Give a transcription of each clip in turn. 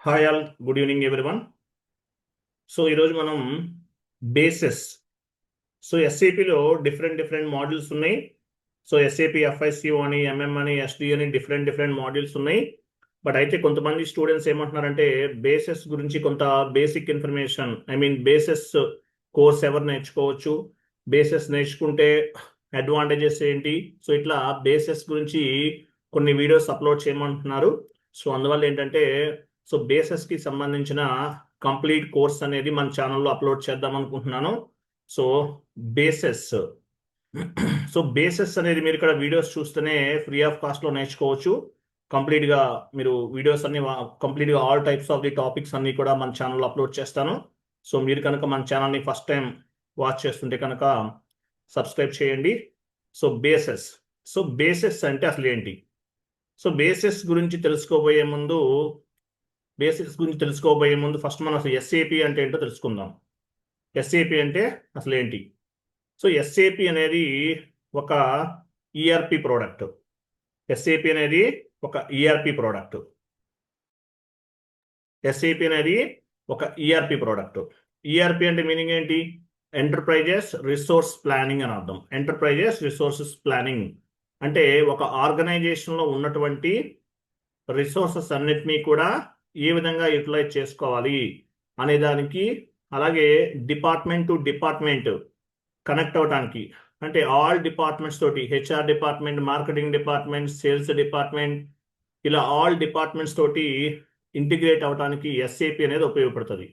Hi all, good evening everyone. So ఈరోజు మనం bases. So ఎస్ఏపిలో different modules ఉన్నాయి. So SAP FICO అని, MM అని, ఎస్డి అని డిఫరెంట్ మాడ్యూల్స్ ఉన్నాయి. బట్ అయితే కొంతమంది స్టూడెంట్స్ ఏమంటున్నారంటే బేసెస్ గురించి కొంత బేసిక్ ఇన్ఫర్మేషన్, బేసెస్ కోర్స్ ఎవరు నేర్చుకోవచ్చు, బేసెస్ నేర్చుకుంటే అడ్వాంటేజెస్ ఏంటి, సో ఇట్లా బేసెస్ గురించి కొన్ని వీడియోస్ అప్లోడ్ చేయమంటున్నారు. సో అందువల్ల ఏంటంటే సో బేసెస్కి సంబంధించిన కంప్లీట్ కోర్స్ అనేది మన ఛానల్లో అప్లోడ్ చేద్దాం అనుకుంటున్నాను. సో బేసెస్ బేసెస్ అనేది మీరు ఇక్కడ వీడియోస్ చూస్తేనే ఫ్రీ ఆఫ్ కాస్ట్లో నేర్చుకోవచ్చు. కంప్లీట్గా మీరు వీడియోస్ అన్ని కంప్లీట్గా all types of the topics అన్ని కూడా మన ఛానల్లో అప్లోడ్ చేస్తాను. సో మీరు కనుక మన ఛానల్ని ఫస్ట్ టైం వాచ్ చేస్తుంటే కనుక సబ్స్క్రైబ్ చేయండి. సో బేసెస్ అంటే అసలు ఏంటి? సో బేసెస్ గురించి తెలుసుకోబోయే ముందు ఫస్ట్ మనం అసలు ఎస్ఏపి అంటే ఏంటో తెలుసుకుందాం. ఎస్ఏపి అంటే అసలు ఏంటి? సో ఎస్ఏపి అనేది ఒక ఈఆర్పి ప్రోడక్ట్. ఎస్ఏపి అనేది ఒక ఈఆర్పి ప్రోడక్ట్. ఎస్ఏపి అనేది ఒక ఈఆర్పి ప్రోడక్ట్. ఈఆర్పి అంటే మీనింగ్ ఏంటి? ఎంటర్ప్రైజెస్ రిసోర్స్ ప్లానింగ్ అని అర్థం. ఎంటర్ప్రైజెస్ రిసోర్సెస్ ప్లానింగ్ అంటే ఒక ఆర్గనైజేషన్లో ఉన్నటువంటి రిసోర్సెస్ అన్నిటినీ కూడా ఏ విధంగా యూటిలైజ్ చేసుకోవాలి అనే దానికి, అలాగే డిపార్ట్మెంట్ టు డిపార్ట్మెంట్ కనెక్ట్ అవడానికి, అంటే ఆల్ డిపార్ట్మెంట్స్ తోటి, HR department, marketing department, sales department, ఇలా ఆల్ డిపార్ట్మెంట్స్ తోటి ఇంటిగ్రేట్ అవడానికి ఎస్ఏపి అనేది ఉపయోగపడుతుంది.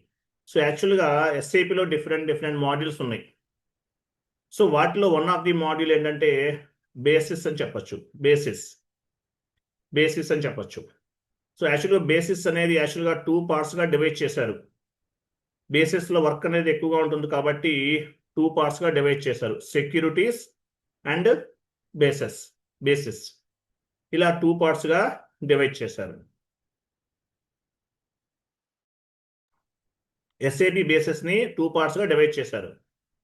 సో యాక్చువల్గా ఎస్ఏపిలో డిఫరెంట్ మాడ్యూల్స్ ఉన్నాయి. సో వాటిలో వన్ ఆఫ్ ది మాడ్యూల్ ఏంటంటే బేసిస్ అని చెప్పచ్చు. బేసిస్ అని చెప్పచ్చు. సో యాక్చువల్గా బేసిస్ అనేది యాక్చువల్గా 2 పార్ట్స్గా డివైడ్ చేశారు. బేసిస్లో వర్క్ అనేది ఎక్కువగా ఉంటుంది కాబట్టి 2 పార్ట్స్గా డివైడ్ చేశారు. సెక్యూరిటీస్ అండ్ బేసిస్ ఇలా 2 పార్ట్స్గా డివైడ్ చేశారు. ఎస్ఏపి బేసిస్ని 2 పార్ట్స్గా డివైడ్ చేశారు.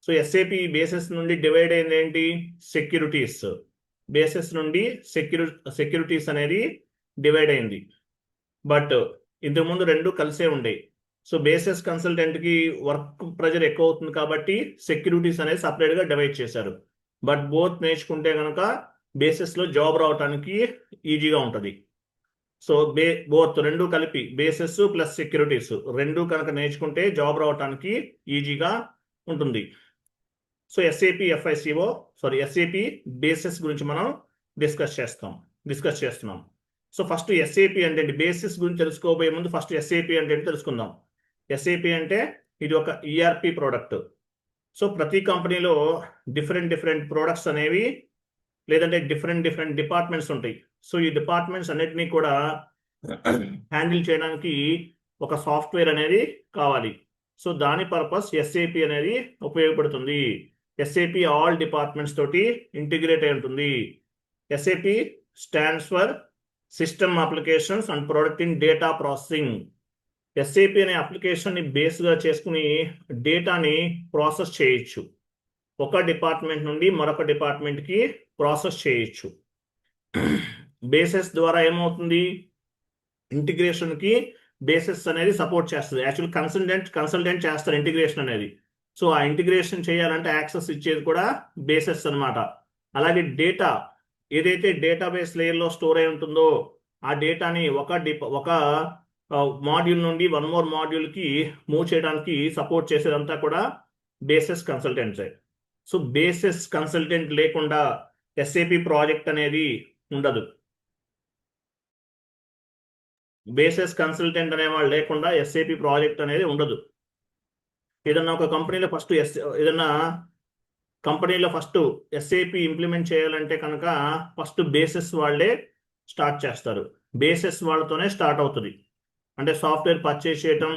సో ఎస్ఏపి బేసిస్ నుండి డివైడ్ అయింది ఏంటి? సెక్యూరిటీస్. బేసిస్ నుండి సెక్యూరిటీస్ అనేది డివైడ్ అయింది. బట్ ఇంతకుముందు 2 కలిసే ఉండేవి. సో బేసిస్ కన్సల్టెంట్కి వర్క్ ప్రెజర్ ఎక్కువ అవుతుంది కాబట్టి సెక్యూరిటీస్ అనేది సపరేట్గా డివైడ్ చేశారు. బట్ బోత్ నేర్చుకుంటే కనుక బేసిస్లో జాబ్ రావడానికి ఈజీగా ఉంటుంది. సో బోత్ 2 కలిపి బేసిస్ ప్లస్ సెక్యూరిటీస్ 2 కనుక నేర్చుకుంటే జాబ్ రావడానికి ఈజీగా ఉంటుంది. సో ఎస్ఏపి బేసిస్ గురించి మనం డిస్కస్ చేస్తున్నాం. సో ఫస్ట్ ఎస్ఏపి అంటే బేసిస్ గురించి తెలుసుకోబోయే ముందు ఫస్ట్ ఎస్ఏపి అంటే తెలుసుకుందాం. ఎస్ఏపి అంటే ఇది ఒక ఈఆర్పి ప్రోడక్ట్. సో ప్రతి కంపెనీలో డిఫరెంట్ ప్రోడక్ట్స్ అనేవి, లేదంటే డిఫరెంట్ డిపార్ట్మెంట్స్ ఉంటాయి. సో ఈ డిపార్ట్మెంట్స్ అన్నిటినీ కూడా హ్యాండిల్ చేయడానికి ఒక సాఫ్ట్వేర్ అనేది కావాలి. సో దాని పర్పస్ ఎస్ఏపి అనేది ఉపయోగపడుతుంది. ఎస్ఏపి ఆల్ డిపార్ట్మెంట్స్ తోటి ఇంటిగ్రేట్ అయి ఉంటుంది. SAP stands for system applications and product in data processing. SAP అనే అప్లికేషన్ని బేస్గా చేసుకుని డేటాని ప్రాసెస్ చేయొచ్చు. ఒక డిపార్ట్మెంట్ నుండి మరొక డిపార్ట్మెంట్కి ప్రాసెస్ చేయొచ్చు. బేసిస్ ద్వారా ఏమవుతుంది? ఇంటిగ్రేషన్కి బేసిస్ అనేది సపోర్ట్ చేస్తుంది. యాక్చువల్ కన్సల్టెంట్ చేస్తారు ఇంటిగ్రేషన్ అనేది. సో ఆ ఇంటిగ్రేషన్ చేయాలంటే యాక్సెస్ ఇచ్చేది కూడా బేసిస్ అనమాట. అలాగే డేటా ఏదైతే డేటాబేస్ లేయర్లో స్టోర్ అయి ఉంటుందో ఆ డేటాని ఒక మాడ్యూల్ నుండి 1 మోర్ మాడ్యూల్కి మూవ్ చేయడానికి సపోర్ట్ చేసేదంతా కూడా బేసిస్ కన్సల్టెంట్సే. సో బేసిస్ కన్సల్టెంట్ లేకుండా ఎస్ఏపి ప్రాజెక్ట్ అనేది ఉండదు. బేసిస్ కన్సల్టెంట్ అనేవాళ్ళు లేకుండా ఎస్ఏపి ప్రాజెక్ట్ అనేది ఉండదు. ఏదన్నా కంపెనీలో ఫస్ట్ ఎస్ఏపి ఇంప్లిమెంట్ చేయాలంటే కనుక ఫస్ట్ బేసిస్ వాళ్ళే స్టార్ట్ చేస్తారు. బేసిస్ వాళ్ళతోనే స్టార్ట్ అవుతుంది. అంటే సాఫ్ట్వేర్ పర్చేస్ చేయటం,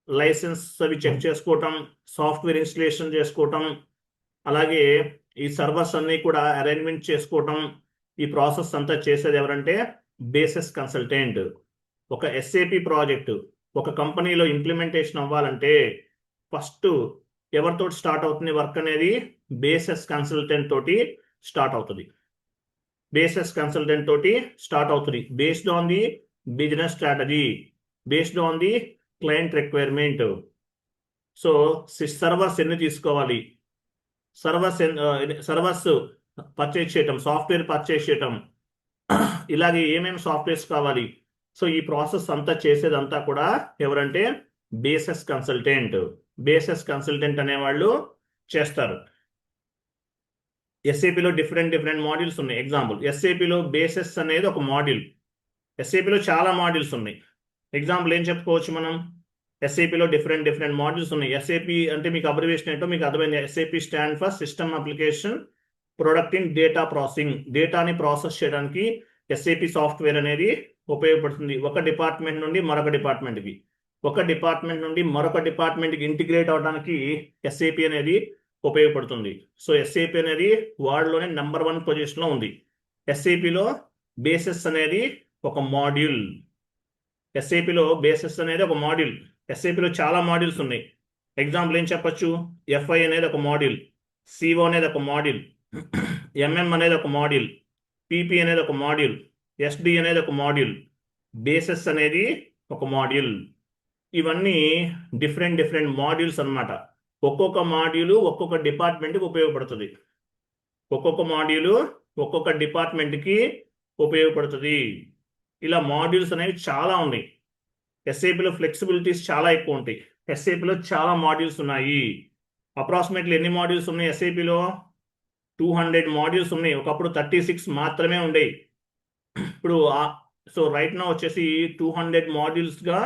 లైసెన్స్ అవి చెక్ చేసుకోవటం, సాఫ్ట్వేర్ ఇన్స్టలేషన్ చేసుకోవటం, అలాగే ఈ సర్వర్స్ అన్నీ కూడా అరేంజ్మెంట్ చేసుకోవటం, ఈ ప్రాసెస్ అంతా చేసేది ఎవరంటే బేసిస్ కన్సల్టెంట్. ఒక ఎస్ఏపి ప్రాజెక్టు ఒక కంపెనీలో ఇంప్లిమెంటేషన్ అవ్వాలంటే ఫస్ట్ ఎవరితో స్టార్ట్ అవుతుంది వర్క్ అనేది? బేసిస్ కన్సల్టెంట్ తోటి స్టార్ట్ అవుతుంది. Based on the business strategy. Based on the client requirement. So servers ఎన్ని తీసుకోవాలి, సర్వర్స్ పర్చేజ్ చేయటం, సాఫ్ట్వేర్ పర్చేజ్ చేయటం, ఇలాగే ఏమేమి సాఫ్ట్వేర్స్ కావాలి. సో ఈ ప్రాసెస్ అంతా చేసేదంతా కూడా ఎవరంటే బేసిస్ కన్సల్టెంట్ అనేవాళ్ళు చేస్తారు. ఎస్ఏపిలో డిఫరెంట్ మాడ్యూల్స్ ఉన్నాయి. ఎగ్జాంపుల్, ఎస్ఏపిలో బేసిస్ అనేది ఒక మాడ్యూల్. ఎస్ఏపిలో చాలా మాడ్యూల్స్ ఉన్నాయి. ఎగ్జాంపుల్ ఏం చెప్పుకోవచ్చు మనం, ఎస్ఏపిలో డిఫరెంట్ మాడ్యూల్స్ ఉన్నాయి. ఎస్ఏపి అంటే మీకు అబ్రివేషన్ ఏంటో మీకు అర్థమైంది. SAP stand for system application product in data processing. డేటాని ప్రాసెస్ చేయడానికి ఎస్ఏపి సాఫ్ట్వేర్ అనేది ఉపయోగపడుతుంది. ఒక డిపార్ట్మెంట్ నుండి మరొక డిపార్ట్మెంట్కి, ఒక డిపార్ట్మెంట్ నుండి మరొక డిపార్ట్మెంట్కి ఇంటిగ్రేట్ అవడానికి ఎస్ఏపి అనేది ఉపయోగపడుతుంది. సో ఎస్ఏపి అనేది వరల్డ్లోనే నెంబర్ 1 పొజిషన్లో ఉంది. ఎస్ఏపిలో బేసిస్ అనేది ఒక మాడ్యూల్. ఎస్ఏపిలో బేసిస్ అనేది ఒక మాడ్యూల్. ఎస్ఏపిలో చాలా మాడ్యూల్స్ ఉన్నాయి. ఎగ్జాంపుల్ ఏం చెప్పొచ్చు, ఎఫ్ఐ అనేది ఒక మాడ్యూల్, సిఓ అనేది ఒక మాడ్యూల్, ఎంఎం అనేది ఒక మాడ్యూల్, పిపి అనేది ఒక మాడ్యూల్, ఎస్డి అనేది ఒక మాడ్యూల్, బేసిస్ అనేది ఒక మాడ్యూల్. ఇవన్నీ డిఫరెంట్ మాడ్యూల్స్ అన్నమాట. ఒక్కొక్క మాడ్యూల్ ఒక్కొక్క డిపార్ట్మెంట్కి ఉపయోగపడుతుంది. ఒక్కొక్క మాడ్యూల్ ఒక్కొక్క డిపార్ట్మెంట్కి ఉపయోగపడుతుంది. ఇలా మాడ్యూల్స్ అనేవి చాలా ఉన్నాయి. ఎస్ఏపిలో ఫ్లెక్సిబిలిటీస్ చాలా ఎక్కువ ఉంటాయి. ఎస్ఏపిలో చాలా మాడ్యూల్స్ ఉన్నాయి. అప్రాక్సిమేట్లీ ఎన్ని మాడ్యూల్స్ ఉన్నాయి ఎస్ఏపిలో? 200 మాడ్యూల్స్ ఉన్నాయి. ఒకప్పుడు 36 మాత్రమే ఉండేవి. ఇప్పుడు సో రైట్ నా వచ్చేసి 200 మాడ్యూల్స్గా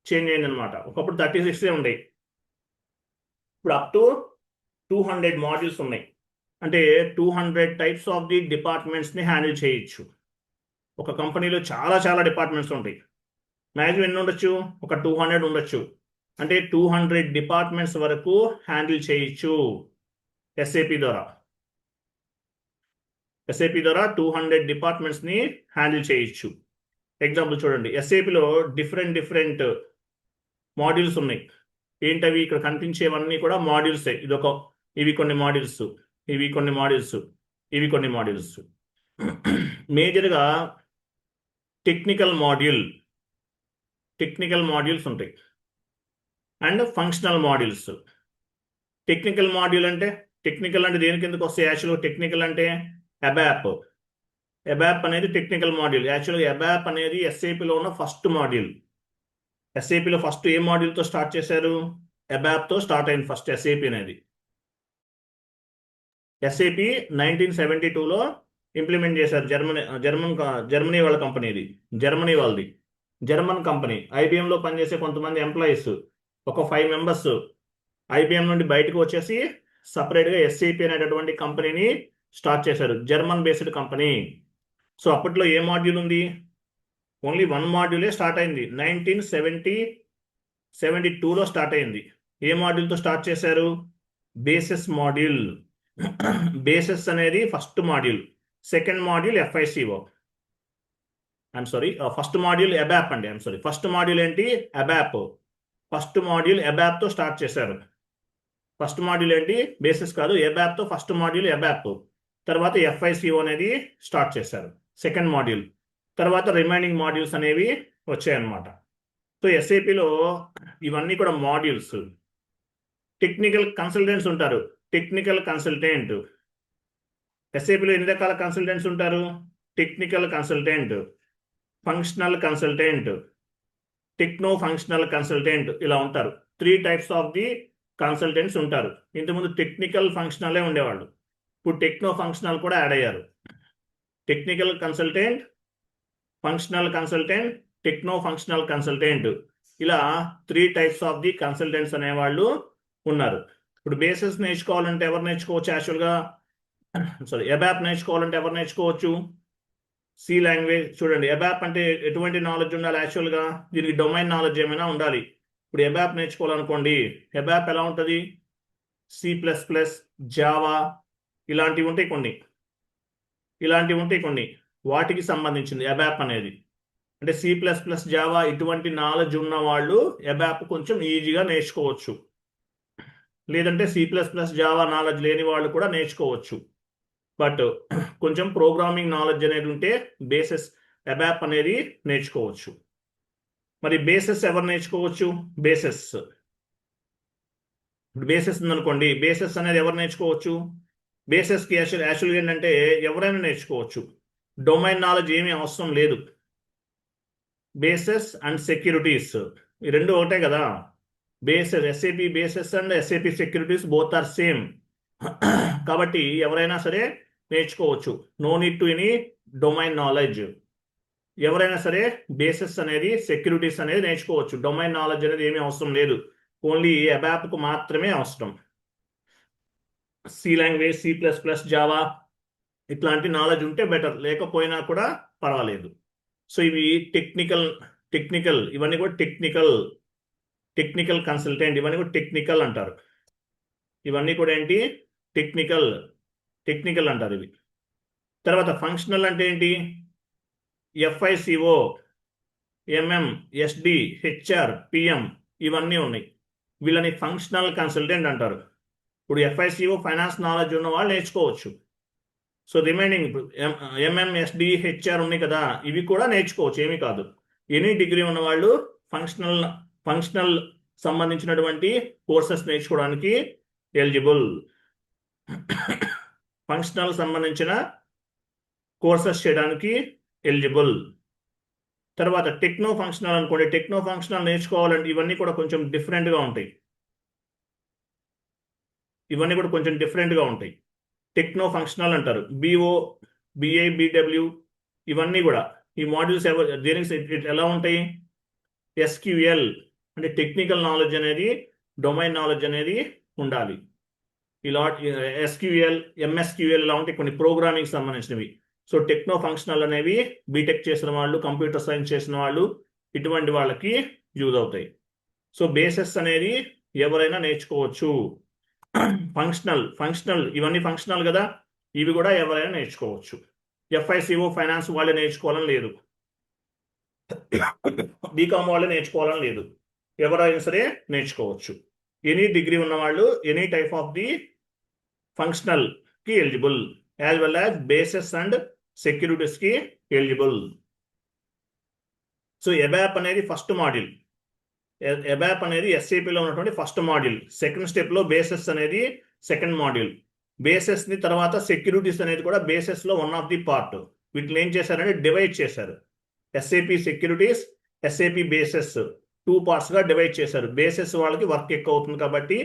చేంజ్ అయింది అనమాట. ఒకప్పుడు 36 ఉండేవి, ఇప్పుడు అప్ టు 200 మాడ్యూల్స్ ఉన్నాయి. అంటే 200 టైప్స్ ఆఫ్ ది డిపార్ట్మెంట్స్ని హ్యాండిల్ చేయొచ్చు. ఒక కంపెనీలో చాలా డిపార్ట్మెంట్స్ ఉంటాయి. మ్యాక్సిమం ఎన్ని ఉండొచ్చు? ఒక 200 ఉండొచ్చు. అంటే 200 డిపార్ట్మెంట్స్ వరకు హ్యాండిల్ చేయొచ్చు ఎస్ఏపి ద్వారా. 200 డిపార్ట్మెంట్స్ని హ్యాండిల్ చేయొచ్చు. ఎగ్జాంపుల్ చూడండి, ఎస్ఏపిలో డిఫరెంట్ మాడ్యూల్స్ ఉన్నాయి. ఏంటవి? ఇక్కడ కనిపించేవన్నీ కూడా మాడ్యూల్సే. ఇవి కొన్ని మాడ్యూల్స్, ఇవి కొన్ని మాడ్యూల్స్, ఇవి కొన్ని మాడ్యూల్స్. మేజర్గా టెక్నికల్ మాడ్యూల్స్ ఉంటాయి and functional modules. Technical module అంటే దేని కిందకు వస్తాయి? యాక్చువల్గా టెక్నికల్ అంటే అబాప్ అనేది టెక్నికల్ మాడ్యూల్. యాక్చువల్గా అబాప్ అనేది ఎస్ఏపిలో ఉన్న ఫస్ట్ మాడ్యూల్. ఎస్ఏపిలో ఫస్ట్ ఏ మాడ్యూల్తో స్టార్ట్ చేశారు? అబాప్తో స్టార్ట్ అయింది ఫస్ట్ ఎస్ఏపి అనేది. ఎస్ఏపి 1972లో ఇంప్లిమెంట్ చేశారు. జర్మనీ వాళ్ళ కంపెనీ ఇది. German company. ఐబిఎంలో పనిచేసే కొంతమంది ఎంప్లాయీస్, ఒక 5 మెంబర్స్ ఐబిఎం నుండి బయటకు వచ్చేసి సపరేట్గా ఎస్ఏపి అనేటటువంటి కంపెనీని స్టార్ట్ చేశారు. German based company. సో అప్పట్లో ఏ మాడ్యూల్ ఉంది? ఓన్లీ 1 మాడ్యూలే స్టార్ట్ అయింది. 1972లో స్టార్ట్ అయింది. ఏ మాడ్యూల్తో స్టార్ట్ చేశారు? Basis module. బేసిస్ అనేది first module. Second module FICO. First module ABAP అండి. ఫస్ట్ మాడ్యూల్ ఏంటి? అబాప్. ఫస్ట్ మాడ్యూల్ అబాప్తో స్టార్ట్ చేశారు. ఫస్ట్ మాడ్యూల్ ఏంటి? బేసిస్ కాదు, అబాప్తో ఫస్ట్ మాడ్యూల్ అబాప్. తర్వాత ఎఫ్ఐసిఓ అనేది స్టార్ట్ చేశారు, సెకండ్ మాడ్యూల్. తర్వాత రిమైనింగ్ మాడ్యూల్స్ అనేవి వచ్చాయన్నమాట. సో ఎస్ఏపిలో ఇవన్నీ కూడా మాడ్యూల్స్. టెక్నికల్ కన్సల్టెంట్స్ ఉంటారు. Technical consultant. ఎస్ఏపిలో ఎన్ని రకాల కన్సల్టెంట్స్ ఉంటారు? Technical consultant, functional consultant, techno functional consultant, ఇలా ఉంటారు. 3 టైప్స్ ఆఫ్ ది కన్సల్టెంట్స్ ఉంటారు. ఇంతకుముందు టెక్నికల్ ఫంక్షనలే ఉండేవాళ్ళు, ఇప్పుడు టెక్నో ఫంక్షనల్ కూడా యాడ్ అయ్యారు. Technical consultant, functional consultant, techno functional consultant, ఇలా 3 టైప్స్ ఆఫ్ ది కన్సల్టెంట్స్ అనేవాళ్ళు ఉన్నారు. ఇప్పుడు బేసిస్ నేర్చుకోవాలంటే ఎవరు నేర్చుకోవచ్చు? యాక్చువల్గా అబాప్ నేర్చుకోవాలంటే ఎవరు నేర్చుకోవచ్చు? C language. చూడండి, అబాప్ అంటే ఎటువంటి నాలెడ్జ్ ఉండాలి? యాక్చువల్గా దీనికి డొమైన్ నాలెడ్జ్ ఏమైనా ఉండాలి. ఇప్పుడు అబాప్ నేర్చుకోవాలనుకోండి, అబాప్ ఎలా ఉంటుంది? C++, జావా ఇలాంటివి ఉంటాయి కొన్ని. వాటికి సంబంధించింది అబాప్ అనేది. అంటే C++, జావా ఇటువంటి నాలెడ్జ్ ఉన్న వాళ్ళు అబాప్ కొంచెం ఈజీగా నేర్చుకోవచ్చు. లేదంటే C++, జావా నాలెడ్జ్ లేని వాళ్ళు కూడా నేర్చుకోవచ్చు. బట్ కొంచెం ప్రోగ్రామింగ్ నాలెడ్జ్ అనేది ఉంటే బేసిస్ అబాప్ అనేది నేర్చుకోవచ్చు. మరి బేసెస్ ఎవరు నేర్చుకోవచ్చు? బేసెస్, ఇప్పుడు బేసెస్ ఉందనుకోండి, బేసెస్ అనేది ఎవరు నేర్చుకోవచ్చు? బేసెస్కి యాక్చువల్గా ఏంటంటే ఎవరైనా నేర్చుకోవచ్చు, డొమైన్ నాలెడ్జ్ ఏమీ అవసరం లేదు. బేసెస్ అండ్ సెక్యూరిటీస్ ఈ రెండు ఒకటే కదా. Basis, SAP basis and SAP securities both are same. కాబట్టి ఎవరైనా సరే నేర్చుకోవచ్చు. No need to any domain knowledge. ఎవరైనా సరే బేసెస్ అనేది, సెక్యూరిటీస్ అనేది నేర్చుకోవచ్చు. డొమైన్ నాలెడ్జ్ అనేది ఏమీ అవసరం లేదు. ఓన్లీ అబాప్కు మాత్రమే అవసరం. సి లాంగ్వేజ్, C++, జావా ఇట్లాంటి నాలెడ్జ్ ఉంటే బెటర్, లేకపోయినా కూడా పర్వాలేదు. సో ఇవి టెక్నికల్ ఇవన్నీ కూడా టెక్నికల్ కన్సల్టెంట్, ఇవన్నీ కూడా టెక్నికల్ అంటారు. ఇవన్నీ కూడా ఏంటి? టెక్నికల్ అంటారు ఇవి. తర్వాత ఫంక్షనల్ అంటే ఏంటి? FICO, MM, SD, HR, PM ఇవన్నీ ఉన్నాయి. వీళ్ళని ఫంక్షనల్ కన్సల్టెంట్ అంటారు. ఇప్పుడు FICO ఫైనాన్స్ నాలెడ్జ్ ఉన్న వాళ్ళు నేర్చుకోవచ్చు. So remaining MM, SD, HR ఉన్నాయి కదా, ఇవి కూడా నేర్చుకోవచ్చు, ఏమీ కాదు. ఎనీ డిగ్రీ ఉన్న వాళ్ళు ఫంక్షనల్ సంబంధించినటువంటి కోర్సెస్ నేర్చుకోవడానికి ఎలిజిబుల్. ఫంక్షనల్ సంబంధించిన కోర్సెస్ చేయడానికి ఎలిజిబుల్. తర్వాత టెక్నో ఫంక్షనల్ అనుకోండి, టెక్నో ఫంక్షనల్ నేర్చుకోవాలంటే ఇవన్నీ కూడా కొంచెం డిఫరెంట్గా ఉంటాయి. టెక్నో ఫంక్షనల్ అంటారు. BO, BI, BW ఇవన్నీ కూడా ఈ మాడ్యూల్స్ దేనికి ఎలా ఉంటాయి? SQL అంటే టెక్నికల్ నాలెడ్జ్ అనేది, డొమైన్ నాలెడ్జ్ అనేది ఉండాలి. ఇలా SQL, MSQL ఇలా ఉంటాయి, కొన్ని ప్రోగ్రామింగ్ సంబంధించినవి. సో టెక్నో ఫంక్షనల్ అనేవి బీటెక్ చేసిన వాళ్ళు, కంప్యూటర్ సైన్స్ చేసిన వాళ్ళు, ఇటువంటి వాళ్ళకి యూజ్ అవుతాయి. సో బేసెస్ అనేది ఎవరైనా నేర్చుకోవచ్చు. ఫంక్షనల్ ఇవన్నీ ఫంక్షనల్ కదా, ఇవి కూడా ఎవరైనా నేర్చుకోవచ్చు. FICO ఫైనాన్స్ వాళ్ళే నేర్చుకోవాలని లేదు, బీకామ్ వాళ్ళే నేర్చుకోవాలని లేదు, ఎవరైనా సరే నేర్చుకోవచ్చు. ఎనీ డిగ్రీ ఉన్న వాళ్ళు any type of the functional కి eligible, as well as bases and securities కి ఎలిజిబుల్. సో ఎబాప్ అనేది ఫస్ట్ మాడ్యూల్. ఎబాప్ అనేది ఎస్ఏపిలో ఉన్నటువంటి ఫస్ట్ మాడ్యూల్. సెకండ్ స్టెప్లో బేసెస్ అనేది సెకండ్ మాడ్యూల్. బేసెస్ని తర్వాత సెక్యూరిటీస్ అనేది కూడా బేసెస్లో వన్ ఆఫ్ ది పార్ట్. వీటిని ఏం చేశారంటే డివైడ్ చేశారు. ఎస్ఏపి సెక్యూరిటీస్, ఎస్ఏపి బేసెస్ 2 పార్ట్స్గా డివైడ్ చేశారు. బేసెస్ వాళ్ళకి వర్క్ ఎక్కువ అవుతుంది కాబట్టి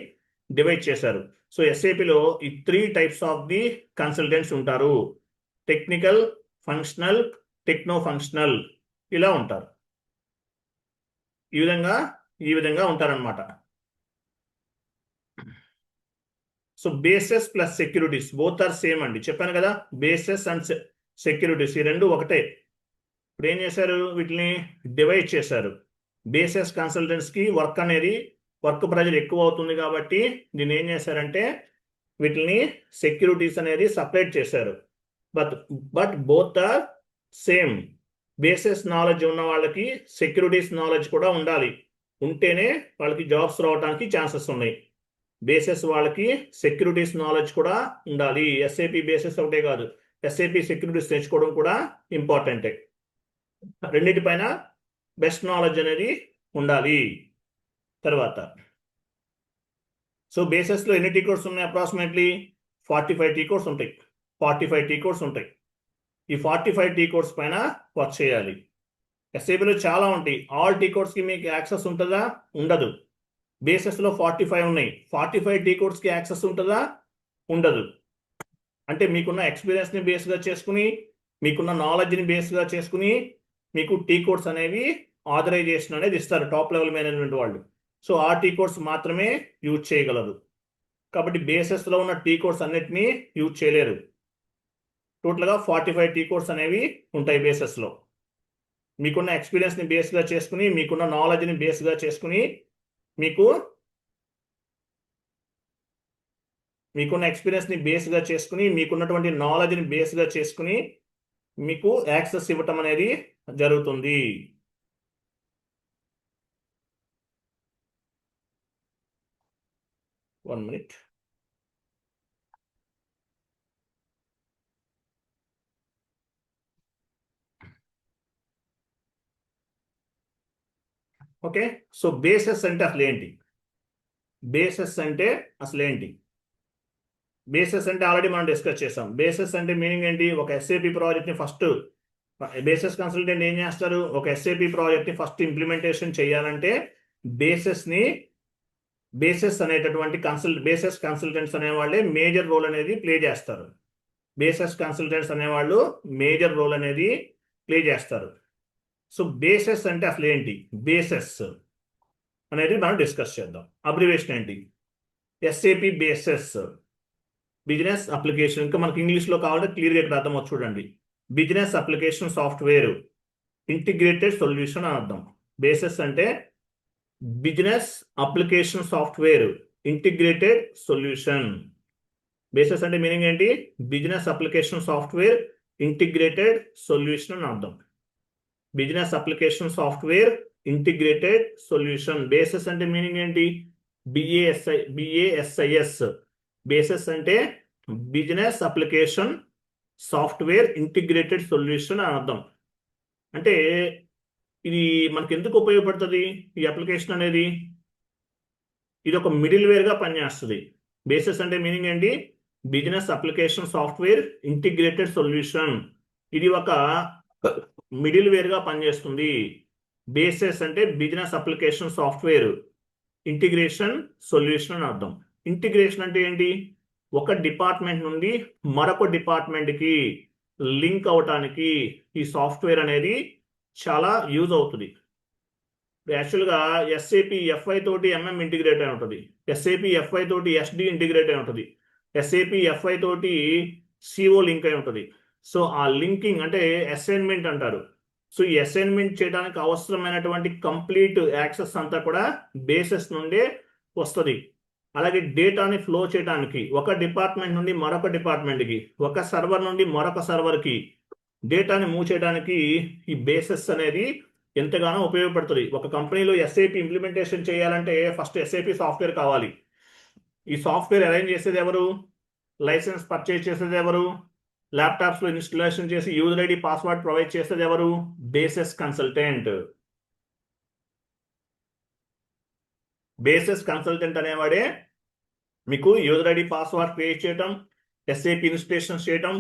డివైడ్ చేశారు. సో ఎస్ఏపిలో ఈ 3 టైప్స్ ఆఫ్ ది కన్సల్టెంట్స్ ఉంటారు. టెక్నికల్, ఫంక్షనల్, టెక్నో ఫంక్షనల్ ఇలా ఉంటారు. ఈ విధంగా ఉంటారనమాట. So basis plus securities both are same అండి, చెప్పాను కదా. బేసెస్ అండ్ సెక్యూరిటీస్ ఈ రెండు ఒకటే. ఇప్పుడు ఏం చేశారు? వీటిని డివైడ్ చేశారు. బేసెస్ కన్సల్టెంట్స్కి వర్క్ ప్రెజర్ ఎక్కువ అవుతుంది కాబట్టి దీన్ని ఏం చేశారంటే వీటిని సెక్యూరిటీస్ అనేది సపరేట్ చేశారు. But both are same. Basis knowledge ఉన్న వాళ్ళకి సెక్యూరిటీస్ నాలెడ్జ్ కూడా ఉండాలి, ఉంటేనే వాళ్ళకి జాబ్స్ రావడానికి ఛాన్సెస్ ఉన్నాయి. బేసెస్ వాళ్ళకి సెక్యూరిటీస్ నాలెడ్జ్ కూడా ఉండాలి. ఎస్ఏపి బేసెస్ ఒకటే కాదు, ఎస్ఏపి సెక్యూరిటీస్ నేర్చుకోవడం కూడా ఇంపార్టెంటే. రెండింటిపైన బెస్ట్ నాలెడ్జ్ అనేది ఉండాలి. తర్వాత సో బేసెస్లో ఎన్ని టీ కోర్స్ ఉన్నాయి? అప్రాక్సిమేట్లీ 45 టీ కోర్స్ ఉంటాయి. 45 టీ కోర్స్ ఉంటాయి. ఈ 45 టీ కోర్స్ పైన వర్క్ చేయాలి. ఎస్ఏపిలో చాలా ఉంటాయి. ఆల్ టీ కోర్స్కి మీకు యాక్సెస్ ఉంటుందా? ఉండదు. బేసెస్లో 45 ఉన్నాయి. 45 టీ కోర్స్కి యాక్సెస్ ఉంటుందా? ఉండదు. అంటే మీకున్న ఎక్స్పీరియన్స్ని బేస్గా చేసుకుని, మీకున్న నాలెడ్జ్ని బేస్గా చేసుకుని మీకు టీ కోర్స్ అనేవి ఆథరైజేషన్ అనేది ఇస్తారు టాప్ లెవెల్ మేనేజ్మెంట్ వాళ్ళు. సో ఆ టీ కోర్స్ మాత్రమే యూజ్ చేయగలరు. కాబట్టి బేసెస్లో ఉన్న టీ కోర్స్ అన్నిటినీ యూజ్ చేయలేరు. టోటల్గా 45 టీ కోర్స్ అనేవి ఉంటాయి బేసెస్లో. మీకున్న ఎక్స్పీరియన్స్ని బేస్గా చేసుకుని, మీకున్న నాలెడ్జ్ని బేస్గా చేసుకుని, మీకున్న ఎక్స్పీరియన్స్ని బేస్గా చేసుకుని, మీకున్నటువంటి నాలెడ్జ్ని బేస్గా చేసుకుని మీకు యాక్సెస్ ఇవ్వటం అనేది జరుగుతుంది. One minute. Okay, so bases అంటే అసలు ఏంటి? బేసెస్ అంటే అసలు ఏంటి? బేసెస్ అంటే ఆల్రెడీ మనం డిస్కస్ చేసాం. బేసెస్ అంటే మీనింగ్ ఏంటి? ఒక ఎస్ఏపి ప్రాజెక్ట్ని ఫస్ట్ బేసెస్ కన్సల్టెంట్ ఏం చేస్తారు? ఒక ఎస్ఏపి ప్రాజెక్ట్ని ఫస్ట్ ఇంప్లిమెంటేషన్ చేయాలంటే బేసెస్ అనేటటువంటి బేసెస్ కన్సల్టెంట్స్ అనేవాళ్ళే మేజర్ రోల్ అనేది ప్లే చేస్తారు. బేసెస్ కన్సల్టెంట్స్ అనేవాళ్ళు మేజర్ రోల్ అనేది ప్లే చేస్తారు. సో బేసెస్ అంటే అసలు ఏంటి? బేసెస్ అనేది మనం డిస్కస్ చేద్దాం. అబ్రివేషన్ ఏంటి? SAP bases, business application. ఇంకా మనకి ఇంగ్లీష్లో కావాలంటే క్లియర్గా ఇక్కడ అర్థం అవుతుంది చూడండి. Business application software integrated solution అని అర్థం. బేసెస్ అంటే business application software integrated solution. Bases అంటే మీనింగ్ ఏంటి? Business application software integrated solution అని అర్థం. Business application software integrated solution. Bases అంటే మీనింగ్ ఏంటి? బిఏఎస్ఐఎస్. బేసెస్ అంటే business application software integrated solution అని అర్థం. అంటే ఇది మనకి ఎందుకు ఉపయోగపడుతుంది? ఈ అప్లికేషన్ అనేది ఇది ఒక మిడిల్ వేర్గా పనిచేస్తుంది. బేసెస్ అంటే మీనింగ్ ఏంటి? Business application software integrated solution. ఇది ఒక మిడిల్ వేర్గా పనిచేస్తుంది. బేసెస్ అంటే business application software integration solution అని అర్థం. ఇంటిగ్రేషన్ అంటే ఏంటి? ఒక డిపార్ట్మెంట్ నుండి మరొక డిపార్ట్మెంట్కి లింక్ అవటానికి ఈ సాఫ్ట్వేర్ అనేది చాలా యూజ్ అవుతుంది. యాక్చువల్గా ఎస్ఏపి ఎఫ్ఐ తోటి ఎంఎం ఇంటిగ్రేట్ అయి ఉంటుంది, ఎస్ఏపి ఎఫ్ఐ తోటి ఎస్డి ఇంటిగ్రేట్ అయి ఉంటుంది, ఎస్ఏపి ఎఫ్ఐ తోటి సిఓ లింక్ అయి ఉంటుంది. సో ఆ లింకింగ్ అంటే అసైన్మెంట్ అంటారు. సో ఈ అసైన్మెంట్ చేయడానికి అవసరమైనటువంటి కంప్లీట్ యాక్సెస్ అంతా కూడా బేసెస్ నుండే వస్తుంది. అలాగే డేటాని ఫ్లో చేయడానికి ఒక డిపార్ట్మెంట్ నుండి మరొక డిపార్ట్మెంట్కి, ఒక సర్వర్ నుండి మరొక సర్వర్కి డేటాని మూవ్ చేయడానికి ఈ బేసెస్ అనేది ఎంతగానో ఉపయోగపడుతుంది. ఒక కంపెనీలో ఎస్ఏపి ఇంప్లిమెంటేషన్ చేయాలంటే ఫస్ట్ ఎస్ఏపి సాఫ్ట్వేర్ కావాలి. ఈ సాఫ్ట్వేర్ అరేంజ్ చేసేది ఎవరు? లైసెన్స్ పర్చేజ్ చేసేది ఎవరు? ల్యాప్టాప్స్లో ఇన్స్టాలేషన్ చేసి యూజర్ ఐడి పాస్వర్డ్ ప్రొవైడ్ చేసేది ఎవరు? Bases consultant. బేసెస్ కన్సల్టెంట్ అనేవాడే మీకు యూజర్ ఐడి పాస్వర్డ్ క్రియేట్ చేయటం, ఎస్ఏపి ఇన్స్టాలేషన్ చేయటం,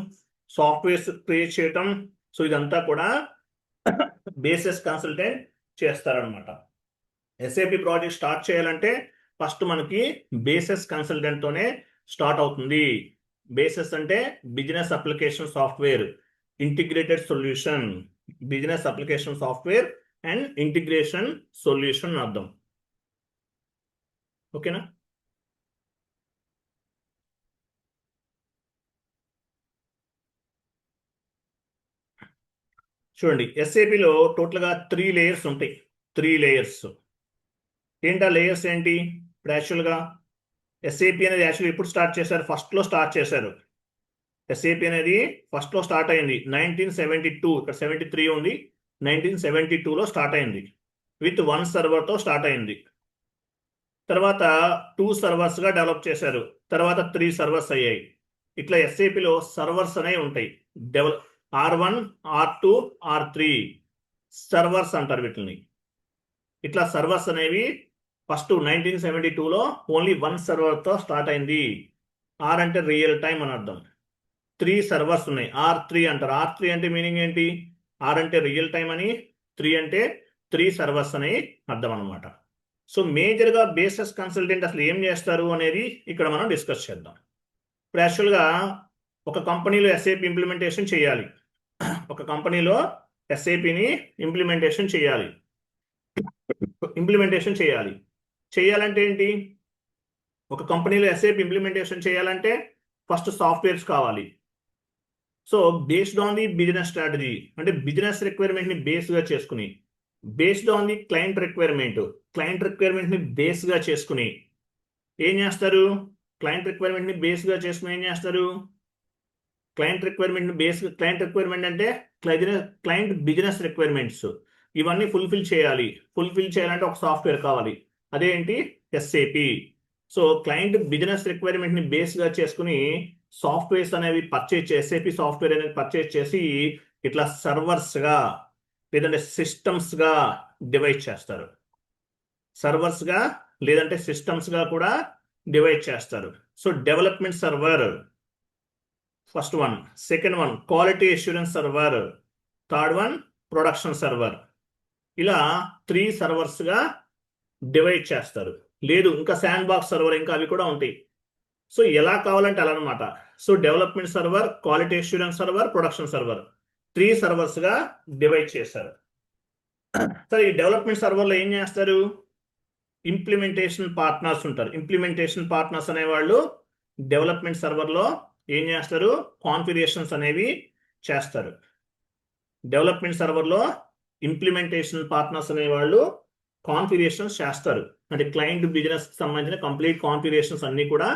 సాఫ్ట్వేర్స్ క్రియేట్ చేయటం. సో ఇదంతా కూడా బేసెస్ కన్సల్టెంట్ చేస్తారనమాట. ఎస్ఏపి ప్రాజెక్ట్ స్టార్ట్ చేయాలంటే ఫస్ట్ మనకి బేసెస్ కన్సల్టెంట్తోనే స్టార్ట్ అవుతుంది. బేసెస్ అంటే business application software integrated solution. Business application software and integration solution అర్థం. ఓకేనా? చూడండి, ఎస్ఏపిలో టోటల్గా 3 లేయర్స్ ఉంటాయి. 3 లేయర్స్. ఏంటా లేయర్స్ ఏంటి? ఇప్పుడు యాక్చువల్గా ఎస్ఏపి అనేది యాక్చువల్గా ఎప్పుడు స్టార్ట్ చేశారు? ఫస్ట్లో స్టార్ట్ చేశారు. ఎస్ఏపి అనేది ఫస్ట్లో స్టార్ట్ అయింది 1972. ఇక్కడ 73 ఉంది. 1972లో స్టార్ట్ అయింది. విత్ 1 సర్వర్తో స్టార్ట్ అయింది. తర్వాత 2 సర్వర్స్గా డెవలప్ చేశారు. తర్వాత 3 సర్వర్స్ అయ్యాయి. ఇట్లా ఎస్ఏపిలో సర్వర్స్ అనేవి ఉంటాయి. R1, R2, R3 సర్వర్స్ అంటారు వీటిని. ఇట్లా సర్వర్స్ అనేవి ఫస్ట్ 1972లో ఓన్లీ 1 సర్వర్తో స్టార్ట్ అయింది. ఆర్ అంటే రియల్ టైమ్ అని అర్థం. 3 సర్వర్స్ ఉన్నాయి, R3 అంటారు. R3 అంటే మీనింగ్ ఏంటి? ఆర్ అంటే రియల్ టైమ్ అని, 3 అంటే 3 సర్వర్స్ అని అర్థం అనమాట. సో మేజర్గా బేసెస్ కన్సల్టెంట్ అసలు ఏం చేస్తారు అనేది ఇక్కడ మనం డిస్కస్ చేద్దాం. ఇప్పుడు యాక్చువల్గా ఒక కంపెనీలో ఎస్ఏపి ఇంప్లిమెంటేషన్ చేయాలి. ఒక కంపెనీలో ఎస్ఏపిని ఇంప్లిమెంటేషన్ చేయాలంటే ఏంటి? ఒక కంపెనీలో ఎస్ఏపి ఇంప్లిమెంటేషన్ చేయాలంటే ఫస్ట్ సాఫ్ట్వేర్స్ కావాలి. So based on the business strategy అంటే బిజినెస్ రిక్వైర్మెంట్ని బేస్గా చేసుకుని, బేస్డ్ ఆన్ ది క్లయింట్ రిక్వైర్మెంట్ని బేస్గా చేసుకుని ఏం చేస్తారు? క్లయింట్ రిక్వైర్మెంట్ అంటే క్లయింట్ బిజినెస్ రిక్వైర్మెంట్స్ ఇవన్నీ ఫుల్ఫిల్ చేయాలంటే ఒక సాఫ్ట్వేర్ కావాలి. అదేంటి? ఎస్ఏపి. సో క్లయింట్ బిజినెస్ రిక్వైర్మెంట్ని బేస్గా చేసుకుని సాఫ్ట్వేర్స్ అనేవి ఎస్ఏపి సాఫ్ట్వేర్ అనేది పర్చేజ్ చేసి ఇట్లా సర్వర్స్గా లేదంటే సిస్టమ్స్గా డివైడ్ చేస్తారు. సర్వర్స్గా లేదంటే సిస్టమ్స్గా కూడా డివైడ్ చేస్తారు. So development server first one, second one quality assurance server, third one production server. ఇలా 3 సర్వర్స్గా డివైడ్ చేస్తారు. లేదు ఇంకా శాండ్ బాక్స్ సర్వర్ ఇంకా అవి కూడా ఉంటాయి. సో ఎలా కావాలంటే అలా అనమాట. So development server, quality assurance server, production server 3 సర్వర్స్గా డివైడ్ చేశారు. సరే ఈ డెవలప్మెంట్ సర్వర్లో ఏం చేస్తారు? ఇంప్లిమెంటేషన్ పార్ట్నర్స్ ఉంటారు. ఇంప్లిమెంటేషన్ పార్ట్నర్స్ అనేవాళ్ళు డెవలప్మెంట్ సర్వర్లో ఏం చేస్తారు? కాన్ఫిగరేషన్స్ అనేవి చేస్తారు. డెవలప్మెంట్ సర్వర్లో ఇంప్లిమెంటేషన్ పార్ట్నర్స్ అనేవాళ్ళు కాన్ఫిగరేషన్స్ చేస్తారు. అంటే క్లయింట్ బిజినెస్ సంబంధించిన కంప్లీట్ కాన్ఫిగరేషన్స్ అన్ని కూడా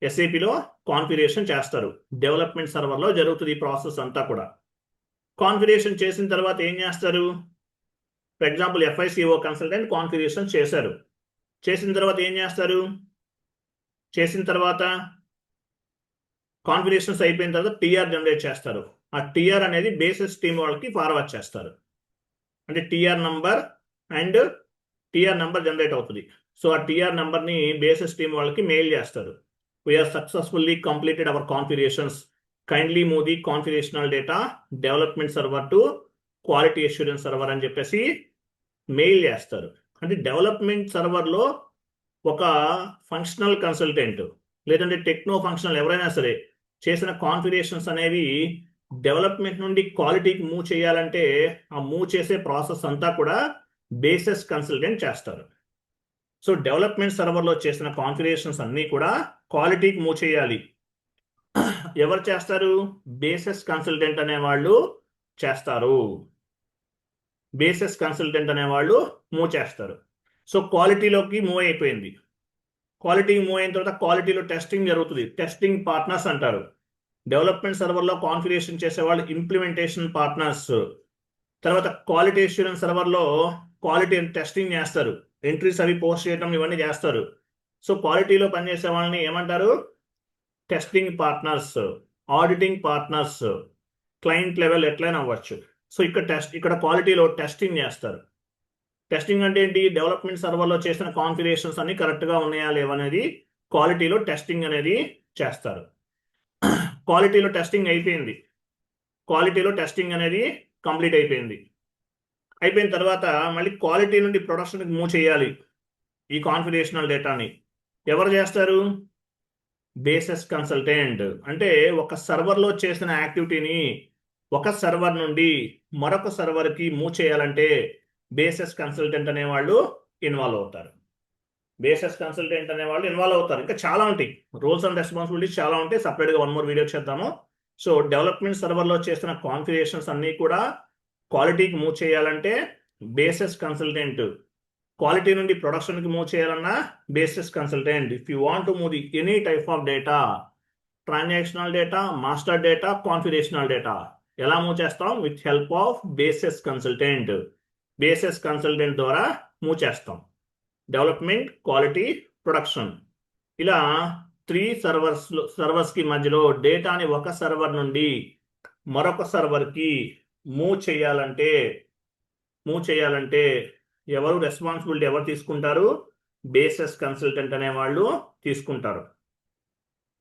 ఎస్ఏపిలో కాన్ఫిగరేషన్ చేస్తారు. డెవలప్మెంట్ సర్వర్లో జరుగుతుంది ఈ ప్రాసెస్ అంతా కూడా. కాన్ఫిగరేషన్ చేసిన తర్వాత ఏం చేస్తారు? For example FICO consultant configuration చేశారు. చేసిన తర్వాత ఏం చేస్తారు? చేసిన తర్వాత కాన్ఫిగరేషన్స్ అయిపోయిన తర్వాత TR జనరేట్ చేస్తారు. ఆ TR అనేది బేసిస్ టీమ్ వాళ్ళకి ఫార్వర్డ్ చేస్తారు. అంటే TR నంబర్ జనరేట్ అవుతుంది. సో ఆ TR నంబర్ని బేసిస్ టీమ్ వాళ్ళకి మెయిల్ చేస్తారు. We are successfully completed our configurations, kindly move the configurational data development server to quality assurance server అని చెప్పేసి మెయిల్ చేస్తారు. అంటే డెవలప్మెంట్ సర్వర్లో ఒక ఫంక్షనల్ కన్సల్టెంట్ లేదంటే టెక్నో ఫంక్షనల్ ఎవరైనా సరే చేసిన కాన్ఫిగరేషన్స్ అనేవి డెవలప్మెంట్ నుండి క్వాలిటీకి మూవ్ చేయాలంటే ఆ మూవ్ చేసే ప్రాసెస్ అంతా కూడా బేసిస్ కన్సల్టెంట్ చేస్తారు. సో డెవలప్మెంట్ సర్వర్లో చేసిన కాన్ఫిగరేషన్స్ అన్నీ కూడా క్వాలిటీకి మూవ్ చేయాలి. ఎవరు చేస్తారు? బేసిస్ కన్సల్టెంట్ అనేవాళ్ళు చేస్తారు. బేసిస్ కన్సల్టెంట్ అనేవాళ్ళు మూవ్ చేస్తారు. సో క్వాలిటీలోకి మూవ్ అయిపోయింది. క్వాలిటీకి మూవ్ అయిన తర్వాత క్వాలిటీలో టెస్టింగ్ జరుగుతుంది. టెస్టింగ్ పార్ట్నర్స్ అంటారు. డెవలప్మెంట్ సర్వర్లో కాన్ఫిగరేషన్ చేసేవాళ్ళు ఇంప్లిమెంటేషన్ పార్ట్నర్స్. తర్వాత క్వాలిటీ అష్యూరెన్స్ సర్వర్లో క్వాలిటీ టెస్టింగ్ చేస్తారు. ఎంట్రీస్ అవి పోస్ట్ చేయడం ఇవన్నీ చేస్తారు. సో క్వాలిటీలో పనిచేసే వాళ్ళని ఏమంటారు? Testing partners, auditing partners, client level ఎట్లయినా అవ్వచ్చు. సో ఇక్కడ క్వాలిటీలో టెస్టింగ్ చేస్తారు. టెస్టింగ్ అంటే ఏంటి? డెవలప్మెంట్ సర్వర్లో చేసిన కాన్ఫిగరేషన్స్ అన్ని కరెక్ట్గా ఉన్నాయా లేవనేది క్వాలిటీలో టెస్టింగ్ అనేది చేస్తారు. క్వాలిటీలో టెస్టింగ్ అయిపోయింది. క్వాలిటీలో టెస్టింగ్ అనేది కంప్లీట్ అయిపోయింది. అయిపోయిన తర్వాత మళ్ళీ క్వాలిటీ నుండి ప్రొడక్షన్కి మూవ్ చేయాలి ఈ కాన్ఫిగరేషనల్ డేటాని. ఎవరు చేస్తారు? Basis consultant. అంటే ఒక సర్వర్లో చేసిన యాక్టివిటీని ఒక సర్వర్ నుండి మరొక సర్వర్కి మూవ్ చేయాలంటే బేసిస్ కన్సల్టెంట్ అనేవాళ్ళు ఇన్వాల్వ్ అవుతారు. ఇంకా చాలా ఉంటాయి. రోల్స్ అండ్ రెస్పాన్సిబిలిటీస్ చాలా ఉంటాయి. సపరేట్గా 1 more వీడియో చేద్దాము. సో డెవలప్మెంట్ సర్వర్లో చేసిన కాన్ఫిగరేషన్స్ అన్నీ కూడా క్వాలిటీకి మూవ్ చేయాలంటే బేసిస్ కన్సల్టెంట్. క్వాలిటీ నుండి ప్రొడక్షన్కి మూవ్ చేయాలన్నా basis consultant. If you want to move the any type of data, transactional data, master data, configurational data ఎలా మూవ్ చేస్తాం? With help of basis consultant. Basis consultant ద్వారా move చేస్తాం. Development, quality, production ఇలా 3 సర్వర్స్కి మధ్యలో డేటాని ఒక server నుండి మరొక సర్వర్కి మూవ్ చేయాలంటే ఎవరు రెస్పాన్సిబిలిటీ ఎవరు తీసుకుంటారు? బేసిస్ కన్సల్టెంట్ అనేవాళ్ళు తీసుకుంటారు.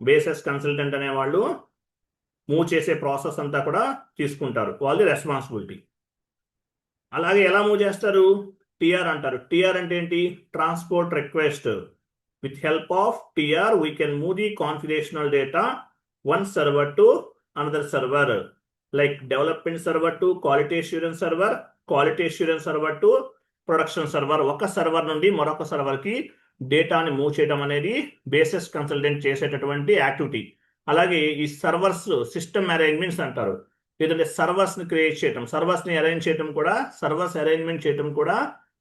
బేసిస్ కన్సల్టెంట్ అనేవాళ్ళు మూవ్ చేసే ప్రాసెస్ అంతా కూడా తీసుకుంటారు. వాళ్ళది రెస్పాన్సిబిలిటీ. అలాగే ఎలా మూవ్ చేస్తారు? TR అంటారు. TR అంటే ఏంటి? Transport request. With help of TR we can move the configurational data one server to another server, like development server to quality assurance server, quality assurance server to production server. ఒక server నుండి మరొక సర్వర్కి డేటాని move చేయడం అనేది basis consultant చేసేటటువంటి activity. అలాగే ఈ servers system arrangements అంటారు. లేదంటే సర్వర్స్ని క్రియేట్ చేయడం, సర్వర్స్ని అరేంజ్ చేయడం కూడా, సర్వర్స్ అరేంజ్మెంట్ చేయడం కూడా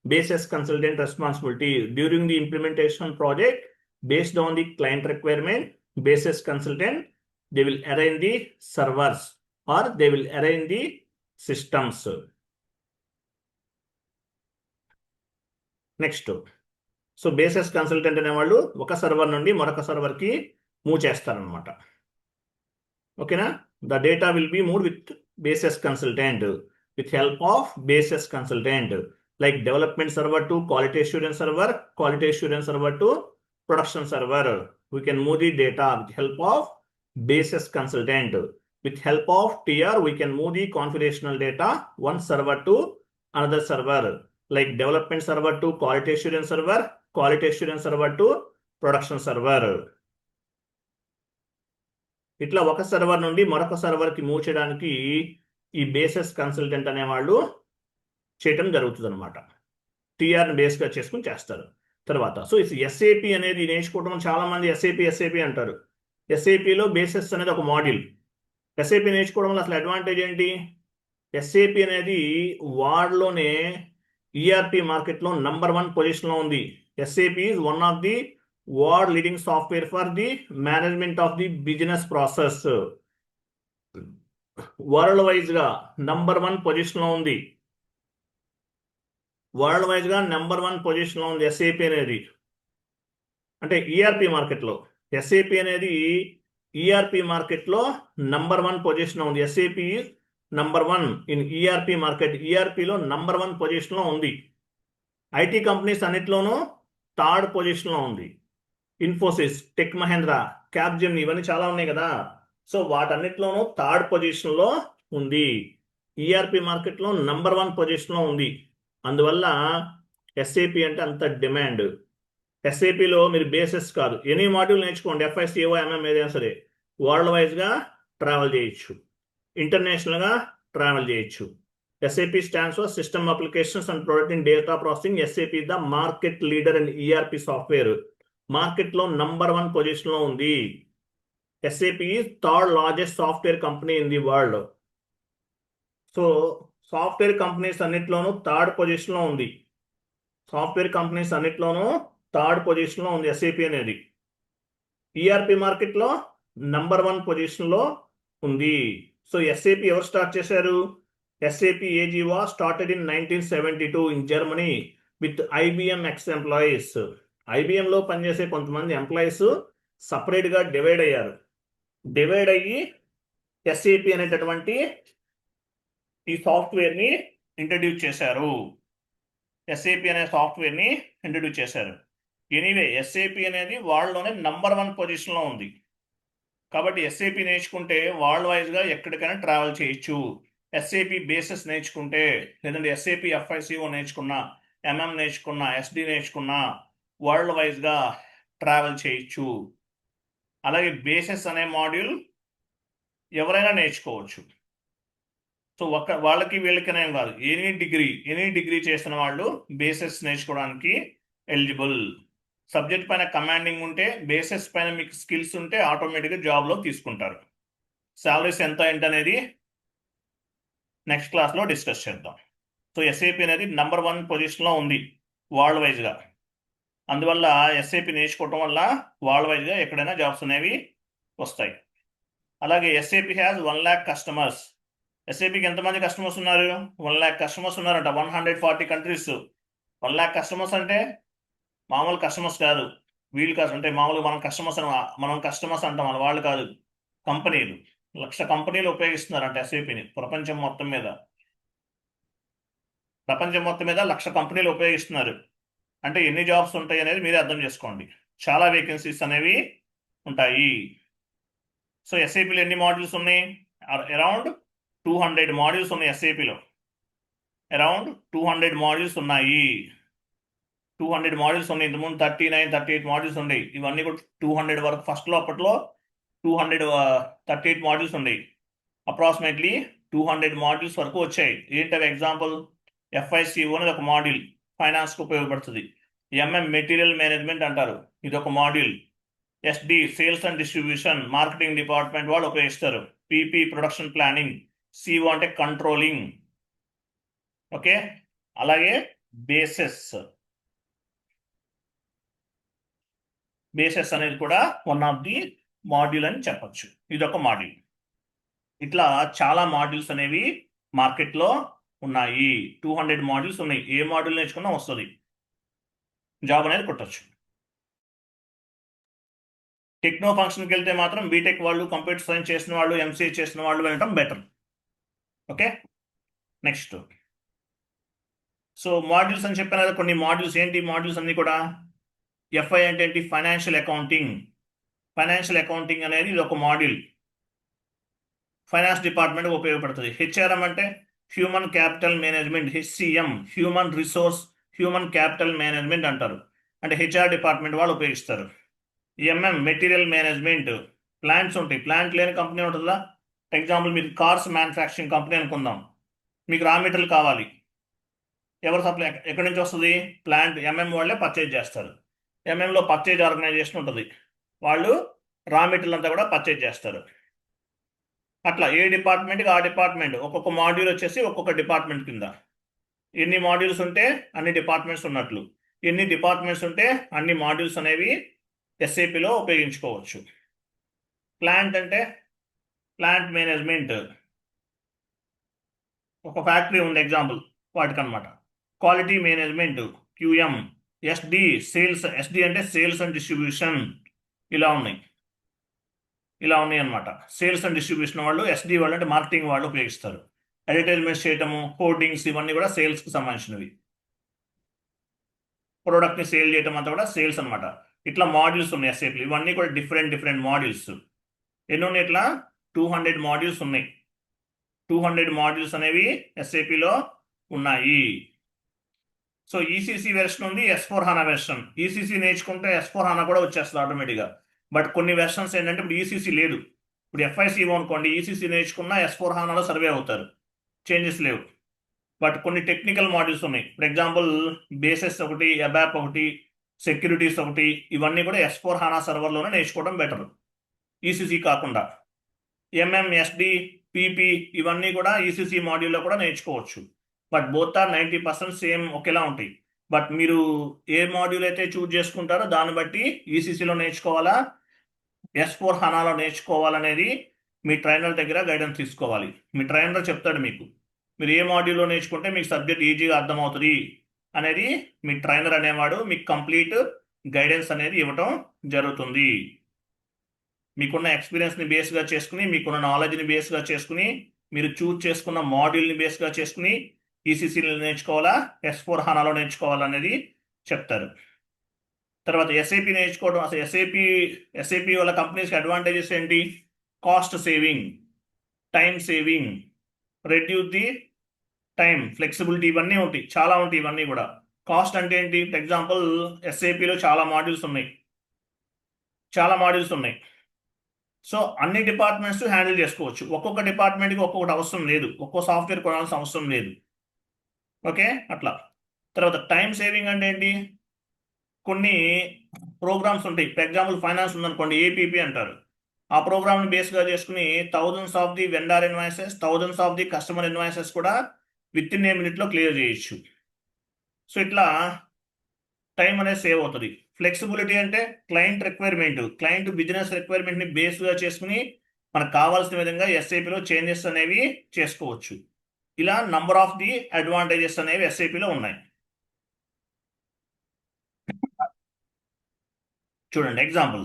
basis consultant responsibility. During the implementation project based on the client requirement, basis consultant they will arrange the servers or they will arrange the systems. Next, so basis consultant అనేవాళ్ళు ఒక server నుండి మరొక సర్వర్కి move చేస్తారనమాట. ఓకేనా? The data will be moved with basis consultant, with help of basis consultant. like development server to quality assurance server, quality assurance server to production server. We can move the data with help of basis consultant. With help of TR, we can move the configurational data one server to another server, like development server to quality assurance server, quality assurance server to production server. ఇట్లా ఒక server నుండి మరొక సర్వర్కి move చేయడానికి ఈ bases consultant అనేవాళ్ళు చేయటం జరుగుతుంది అనమాట. టీఆర్ని బేస్గా చేసుకుని చేస్తారు. తర్వాత సో ఎస్ఏపి అనేది నేర్చుకోవడం చాలా మంది ఎస్ఏపి అంటారు. ఎస్ఏపిలో బేసెస్ అనేది ఒక మాడ్యూల్. ఎస్ఏపి నేర్చుకోవడం వల్ల అసలు అడ్వాంటేజ్ ఏంటి? ఎస్ఏపి అనేది వార్డ్లోనే ఈఆర్పి మార్కెట్లో #1 పొజిషన్లో ఉంది. SAP is one of the world leading software for the management of the business process. World wise గా #1 పొజిషన్ లో ఉంది. వరల్డ్ వైజ్ గా #1 పొజిషన్ లో ఉంది ఎస్ఏపి అనేది. అంటే ఈఆర్పి మార్కెట్ లో ఎస్ఏపి అనేది ఈఆర్పి మార్కెట్ లో #1 పొజిషన్ లో ఉంది. SAP #1 in ERP market. ఈఆర్పిలో #1 పొజిషన్ లో ఉంది. ఐటీ కంపెనీస్ అన్నిట్లోనూ 3rd పొజిషన్ లో ఉంది. ఇన్ఫోసిస్, టెక్ మహేంద్ర, క్యాప్జెమిని ఇవన్నీ చాలా ఉన్నాయి కదా. సో వాటన్నిటిలోనూ 3rd పొజిషన్లో ఉంది. ఈఆర్పి మార్కెట్లో #1 పొజిషన్లో ఉంది. అందువల్ల ఎస్ఏపి అంటే అంత డిమాండ్. ఎస్ఏపిలో మీరు బేసిస్ కాదు ఎనీ మాడ్యూల్ నేర్చుకోండి. FICO, MM ఏదైనా సరే వరల్డ్ వైజ్గా ట్రావెల్ చేయొచ్చు, ఇంటర్నేషనల్గా ట్రావెల్ చేయొచ్చు. SAP stands for System Applications and Product in Data Processing. SAP is the market leader in ERP software. మార్కెట్లో #1 పొజిషన్లో ఉంది. SAP is 3rd largest software company in the world. So software companies అన్నిట్లోనూ 3rd పొజిషన్లో ఉంది. Software companies అన్నిట్లోనూ 3rd పొజిషన్లో ఉంది SAP అనేది. ఈఆర్పి మార్కెట్లో #1 పొజిషన్లో ఉంది. సో SAP ఎవరు స్టార్ట్ చేశారు? SAP AG was started in 1972 in Germany with IBM ex-employees. IBMలో పనిచేసే కొంతమంది ఎంప్లాయీస్ సపరేట్గా డివైడ్ అయ్యారు. డివైడ్ అయ్యి SAP అనేటటువంటి ఈ సాఫ్ట్వేర్ని ఇంట్రడ్యూస్ చేశారు. SAP అనే సాఫ్ట్వేర్ని ఇంట్రడ్యూస్ చేశారు. ఎనీవే SAP అనేది వరల్డ్లోనే #1 పొజిషన్లో ఉంది. కాబట్టి SAP నేర్చుకుంటే వరల్డ్ వైజ్గా ఎక్కడికైనా ట్రావెల్ చేయొచ్చు. SAP బేసిస్ నేర్చుకుంటే, లేదంటే SAP FICO నేర్చుకున్నా, MM నేర్చుకున్నా, SD నేర్చుకున్నా వరల్డ్ వైజ్గా ట్రావెల్ చేయొచ్చు. అలాగే బేసిస్ అనే మాడ్యూల్ ఎవరైనా నేర్చుకోవచ్చు. సో వాళ్ళకి వీళ్ళకినేం కాదు, ఎనీ డిగ్రీ చేసిన వాళ్ళు బేసిస్ నేర్చుకోవడానికి ఎలిజిబుల్. సబ్జెక్ట్ పైన కమాండింగ్ ఉంటే, బేసిస్ పైన మీకు స్కిల్స్ ఉంటే ఆటోమేటిక్గా జాబ్లో తీసుకుంటారు. శాలరీస్ ఎంత ఏంటనేది నెక్స్ట్ క్లాస్లో డిస్కస్ చేద్దాం. సో SAP అనేది #1 పొజిషన్లో ఉంది వరల్డ్ వైజ్గా. అందువల్ల SAP నేర్చుకోవటం వల్ల వరల్డ్ వైజ్గా ఎక్కడైనా జాబ్స్ అనేవి వస్తాయి. అలాగే SAP హ్యాస్ 1 lakh కస్టమర్స్. SAPకి ఎంతమంది కస్టమర్స్ ఉన్నారు? 1 lakh కస్టమర్స్ ఉన్నారంట. 140 కంట్రీస్. 1 lakh కస్టమర్స్ అంటే మామూలు కస్టమర్స్ కాదు. వీళ్ళు కాదు, అంటే మామూలుగా మనం కస్టమర్స్ అంటాం, మన వాళ్ళు కాదు. కంపెనీలు 1,00,000 కంపెనీలు ఉపయోగిస్తున్నారంట SAPని. ప్రపంచం మొత్తం మీద 1,00,000 కంపెనీలు ఉపయోగిస్తున్నారు. అంటే ఎన్ని జాబ్స్ ఉంటాయి అనేది మీరే అర్థం చేసుకోండి. చాలా వేకెన్సీస్ అనేవి ఉంటాయి. సో SAPలో ఎన్ని మాడ్యూల్స్ ఉన్నాయి? అరౌండ్ 200 మాడ్యూల్స్ ఉన్నాయి. SAPలో అరౌండ్ 200 మాడ్యూల్స్ ఉన్నాయి. 200 మాడ్యూల్స్ ఉన్నాయి. ఇంతకుముందు 39, 38 మాడ్యూల్స్ ఉన్నాయి. ఇవన్నీ కూడా 200 వరకు. ఫస్ట్లో అప్పట్లో 238 మాడ్యూల్స్ ఉన్నాయి. అప్రాక్సిమేట్లీ 200 మాడ్యూల్స్ వరకు వచ్చాయి. ఏంటవి ఎగ్జాంపుల్? FICO అనేది ఒక మాడ్యూల్, ఫైనాన్స్కి ఉపయోగపడుతుంది. MM మెటీరియల్ మేనేజ్మెంట్ అంటారు, ఇది ఒక module. SD sales and distribution, marketing department వాళ్ళు ఉపయోగిస్తారు. PP production planning. CO అంటే కంట్రోలింగ్. ఓకే. అలాగే బేసెస్ అనేది కూడా వన్ ఆఫ్ ది మాడ్యూల్ అని చెప్పచ్చు. ఇదొక మాడ్యూల్. ఇట్లా చాలా మాడ్యూల్స్ అనేవి మార్కెట్లో ఉన్నాయి. 200 మాడ్యూల్స్ ఉన్నాయి. ఏ మాడ్యూల్ నేర్చుకున్నా వస్తుంది, జాబ్ అనేది కొట్టచ్చు. టెక్నో ఫంక్షన్కి వెళ్తే మాత్రం బీటెక్ వాళ్ళు, కంప్యూటర్ సైన్స్ చేసిన వాళ్ళు, MCA చేసిన వాళ్ళు వెళ్ళటం better. Okay. Next so modules అని చెప్పాను కదా, కొన్ని మాడ్యూల్స్. ఏంటి మాడ్యూల్స్ అన్ని కూడా? ఎఫ్ఐ అంటే ఏంటి? Financial accounting. ఫైనాన్షియల్ అకౌంటింగ్ అనేది ఇది ఒక మాడ్యూల్, ఫైనాన్స్ డిపార్ట్మెంట్ ఉపయోగపడుతుంది. హెచ్ఆర్ఎం అంటే human capital management, HCM human capital management అంటారు, అంటే హెచ్ఆర్ డిపార్ట్మెంట్ వాళ్ళు ఉపయోగిస్తారు. ఎంఎం మెటీరియల్ మేనేజ్మెంట్, ప్లాంట్స్ ఉంటాయి, ప్లాంట్ లేని కంపెనీ ఉంటుందా? ఎగ్జాంపుల్ మీరు కార్స్ మ్యానుఫ్యాక్చరింగ్ కంపెనీ అనుకుందాం, మీకు రా మెటీరియల్ కావాలి, ఎవరు సప్లై, ఎక్కడి నుంచి వస్తుంది? ప్లాంట్, ఎంఎం వాళ్ళే పర్చేజ్ చేస్తారు. ఎంఎంలో పర్చేజ్ ఆర్గనైజేషన్ ఉంటుంది, వాళ్ళు రా మెటీరియల్ అంతా కూడా పర్చేజ్ చేస్తారు. అట్లా ఏ డిపార్ట్మెంట్కి ఆ డిపార్ట్మెంట్, ఒక్కొక్క మాడ్యూల్ వచ్చేసి ఒక్కొక్క డిపార్ట్మెంట్ కింద. ఎన్ని మాడ్యూల్స్ ఉంటే అన్ని డిపార్ట్మెంట్స్ ఉన్నట్లు, ఎన్ని డిపార్ట్మెంట్స్ ఉంటే అన్ని మాడ్యూల్స్ అనేవి ఎస్ఏపిలో ఉపయోగించుకోవచ్చు. ప్లాంట్ అంటే ప్లాంట్ మేనేజ్మెంట్, ఒక ఫ్యాక్టరీ ఉంది ఎగ్జాంపుల్ వాటికన్నమాట. Quality management QM, SD sales, SD అంటే సేల్స్ అండ్ డిస్ట్రిబ్యూషన్. ఇలా ఉన్నాయి అన్నమాట. సేల్స్ అండ్ డిస్ట్రిబ్యూషన్ వాళ్ళు, ఎస్డి వాళ్ళు అంటే మార్కెటింగ్ వాళ్ళు ఉపయోగిస్తారు. అడ్వర్టైజ్మెంట్స్ చేయటము, హోర్డింగ్స్, ఇవన్నీ కూడా సేల్స్కి సంబంధించినవి. ప్రోడక్ట్ని సేల్ చేయటం అంతా కూడా సేల్స్ అనమాట. ఇట్లా మాడ్యూల్స్ ఉన్నాయి ఎస్ఏపీలు, ఇవన్నీ కూడా డిఫరెంట్ మాడ్యూల్స్. ఎన్ని ఉన్నాయి? ఇట్లా 200 మాడ్యూల్స్ ఉన్నాయి. 200 మాడ్యూల్స్ అనేవి ఎస్ఏపీలో ఉన్నాయి. సో ఈసీసీ వెర్షన్ ఉంది, S/4HANA వెర్షన్. ఈసీసీ నేర్చుకుంటే S/4HANA కూడా వచ్చేస్తుంది ఆటోమేటిక్గా. బట్ కొన్ని వెర్షన్స్ ఏంటంటే ఇప్పుడు ఈసీసీ లేదు. ఇప్పుడు FICO అనుకోండి, ఈసీసీ నేర్చుకున్నా S/4HANAలో సర్వే అవుతారు, చేంజెస్ లేవు. బట్ కొన్ని టెక్నికల్ మాడ్యూల్స్ ఉన్నాయి. ఫర్ ఎగ్జాంపుల్ బేసెస్ ఒకటి, అబాప్ ఒకటి, సెక్యూరిటీస్ ఒకటి, ఇవన్నీ కూడా S/4HANA సర్వర్లోనే నేర్చుకోవడం బెటర్, ఈసీసీ కాకుండా. ఎంఎంఎస్డి, పీపీ, ఇవన్నీ కూడా ఈసీసీ మాడ్యూల్లో కూడా నేర్చుకోవచ్చు. బట్ బోత్ ఆర్ 90% సేమ్, ఒకేలా ఉంటాయి. బట్ మీరు ఏ మాడ్యూల్ అయితే చూజ్ చేసుకుంటారో దాన్ని బట్టి ఈసీసీలో నేర్చుకోవాలా, S/4HANAలో నేర్చుకోవాలనేది మీ ట్రైనర్ దగ్గర గైడెన్స్ తీసుకోవాలి. మీ ట్రైనర్ చెప్తాడు మీకు, మీరు ఏ మాడ్యూల్లో నేర్చుకుంటే మీకు సబ్జెక్ట్ ఈజీగా అర్థమవుతుంది అనేది మీ ట్రైనర్ అనేవాడు మీకు కంప్లీట్ గైడెన్స్ అనేది ఇవ్వటం జరుగుతుంది. మీకున్న ఎక్స్పీరియన్స్ని బేస్గా చేసుకుని, మీకున్న నాలెడ్జ్ని బేస్గా చేసుకుని, మీరు చూజ్ చేసుకున్న మాడ్యూల్ని బేస్గా చేసుకుని ఈసీసీలో నేర్చుకోవాలా, S/4HANAలో నేర్చుకోవాలనేది చెప్తారు. తర్వాత ఎస్ఏపి నేర్చుకోవడం, అసలు ఎస్ఏపి వాళ్ళ కంపెనీస్కి అడ్వాంటేజెస్ ఏంటి? Cost saving, time saving, reduce the time, flexibility, ఇవన్నీ ఉంటాయి, చాలా ఉంటాయి ఇవన్నీ కూడా. కాస్ట్ అంటే ఏంటి? ఫర్ ఎగ్జాంపుల్ ఎస్ఏపిలో చాలా మాడ్యూల్స్ ఉన్నాయి. సో అన్ని డిపార్ట్మెంట్స్ హ్యాండిల్ చేసుకోవచ్చు. ఒక్కొక్క డిపార్ట్మెంట్కి ఒక్కొక్కటి అవసరం లేదు, ఒక్కో సాఫ్ట్వేర్ కొనాల్సిన అవసరం లేదు. ఓకే, అట్లా. తర్వాత టైం సేవింగ్ అంటే ఏంటి? కొన్ని ప్రోగ్రామ్స్ ఉంటాయి. ఫర్ ఎగ్జాంపుల్ ఫైనాన్స్ ఉందనుకోండి, ఏపీపీ అంటారు. ఆ ప్రోగ్రామ్ని బేస్గా చేసుకుని thousands of the vendor invoices, thousands of the customer invoices కూడా విత్ ఇన్ ఏ మినిట్లో క్లియర్ చేయొచ్చు. సో ఇట్లా టైం అనేది సేవ్ అవుతుంది. ఫ్లెక్సిబిలిటీ అంటే క్లయింట్ బిజినెస్ రిక్వైర్మెంట్ని బేస్గా చేసుకుని మనకు కావాల్సిన విధంగా ఎస్ఐపిలో చేంజెస్ అనేవి చేసుకోవచ్చు. ఇలా నంబర్ ఆఫ్ ది అడ్వాంటేజెస్ అనేవి ఎస్ఐపిలో ఉన్నాయి. చూడండి ఎగ్జాంపుల్.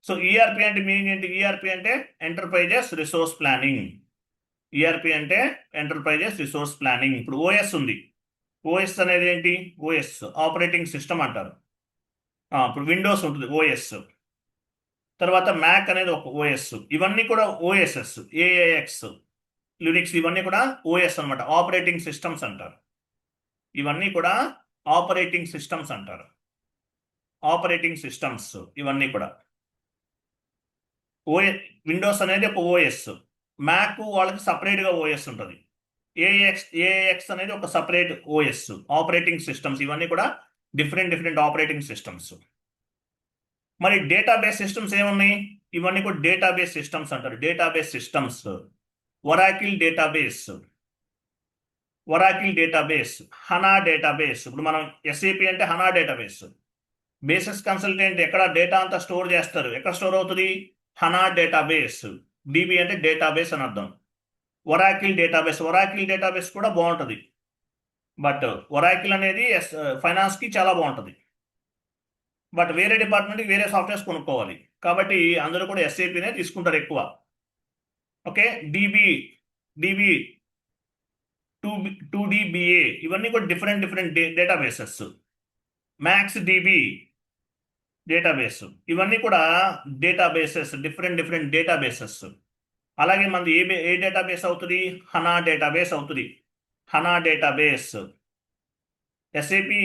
సో ఈఆర్పి అంటే మీనింగ్ ఏంటి? ఈఆర్పి అంటే ఎంటర్ప్రైజెస్ రిసోర్స్ ప్లానింగ్. ఈఆర్పి అంటే ఎంటర్ప్రైజెస్ రిసోర్స్ ప్లానింగ్. ఇప్పుడు ఓఎస్ ఉంది. ఓఎస్ అనేది ఏంటి? ఓఎస్ ఆపరేటింగ్ సిస్టమ్ అంటారు. ఇప్పుడు విండోస్ ఉంటుంది ఓఎస్, తర్వాత మ్యాక్ అనేది ఒక ఓఎస్, ఇవన్నీ కూడా ఓఎస్ఎస్, ఏఏఎక్స్, లినిక్స్, ఇవన్నీ కూడా ఓఎస్ అనమాట, ఆపరేటింగ్ సిస్టమ్స్ అంటారు. ఇవన్నీ కూడా ఆపరేటింగ్ సిస్టమ్స్ అంటారు. ఆపరేటింగ్ సిస్టమ్స్ ఇవన్నీ కూడా. విండోస్ అనేది ఒక ఓఎస్, మ్యాక్ వాళ్ళకి సపరేట్గా ఓఎస్ ఉంటుంది, ఏఎక్స్ అనేది ఒక సపరేట్ ఓఎస్, ఆపరేటింగ్ సిస్టమ్స్, ఇవన్నీ కూడా డిఫరెంట్ ఆపరేటింగ్ సిస్టమ్స్. మరి డేటాబేస్ సిస్టమ్స్ ఏమున్నాయి? ఇవన్నీ కూడా డేటాబేస్ సిస్టమ్స్ అంటారు. Database systems, Oracle database, హనా database. ఇప్పుడు మనం ఎస్ఏపి అంటే హనా డేటాబేస్. బేసిస్ కన్సల్టెంట్ ఎక్కడ డేటా అంతా స్టోర్ చేస్తారు, ఎక్కడ స్టోర్ అవుతుంది? హనా డేటాబేస్. డిబి అంటే డేటాబేస్ అని అర్థం. ఒరాకిల్ డేటాబేస్ కూడా బాగుంటుంది, బట్ ఒరాకిల్ అనేది ఫైనాన్స్కి చాలా బాగుంటుంది. బట్ వేరే డిపార్ట్మెంట్కి వేరే సాఫ్ట్వేర్స్ కొనుక్కోవాలి, కాబట్టి అందరూ కూడా ఎస్ఏపీనే తీసుకుంటారు ఎక్కువ. ఓకే, డిబి 2DBA ఇవన్నీ కూడా different databases. Max dB database, ఇవన్నీ కూడా డేటాబేసెస్, డిఫరెంట్ డేటాబేసెస్. అలాగే మనది ఏ డేటాబేస్ అవుతుంది? హనా డేటాబేస్ అవుతుంది. హనా database. SAP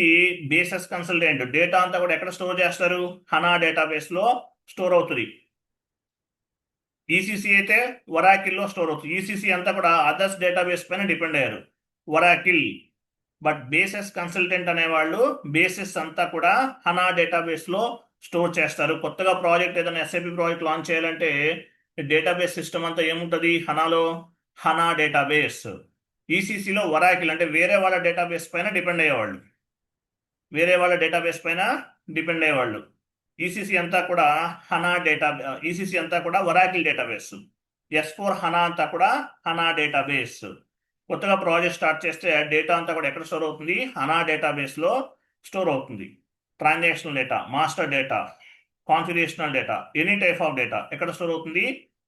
bases consultant data అంతా కూడా ఎక్కడ స్టోర్ చేస్తారు? హనా డేటాబేస్లో స్టోర్ అవుతుంది. ఈసీసీ అయితే ఒరాకిల్లో స్టోర్ అవుతుంది. ఈసీసీ అంతా కూడా అదర్స్ డేటాబేస్ పైన డిపెండ్ అయ్యారు, ఒరాకిల్. బట్ బేసెస్ కన్సల్టెంట్ అనేవాళ్ళు బేసెస్ అంతా కూడా హనా డేటాబేస్లో స్టోర్ చేస్తారు. కొత్తగా ప్రాజెక్ట్ ఏదైనా ఎస్ఏపి ప్రాజెక్ట్ లాంచ్ చేయాలంటే డేటాబేస్ సిస్టమ్ అంతా ఏముంటుంది హనాలో? హనా డేటాబేస్. ఈసీసీలో ఒరాకిల్, అంటే వేరే వాళ్ళ డేటాబేస్ పైన డిపెండ్ అయ్యేవాళ్ళు, వేరే వాళ్ళ డేటాబేస్ పైన డిపెండ్ అయ్యేవాళ్ళు. ఈసీసీ అంతా కూడా హనా ఈసీసీ అంతా కూడా ఒరాకిల్ డేటాబేస్. S4 హనా అంతా కూడా హనా డేటాబేస్. కొత్తగా ప్రాజెక్ట్ స్టార్ట్ చేస్తే డేటా అంతా కూడా ఎక్కడ స్టోర్ అవుతుంది? హనా డేటాబేస్లో స్టోర్ అవుతుంది. Transactional data, master data, configurational data, any type of data ఎక్కడ స్టోర్ అవుతుంది?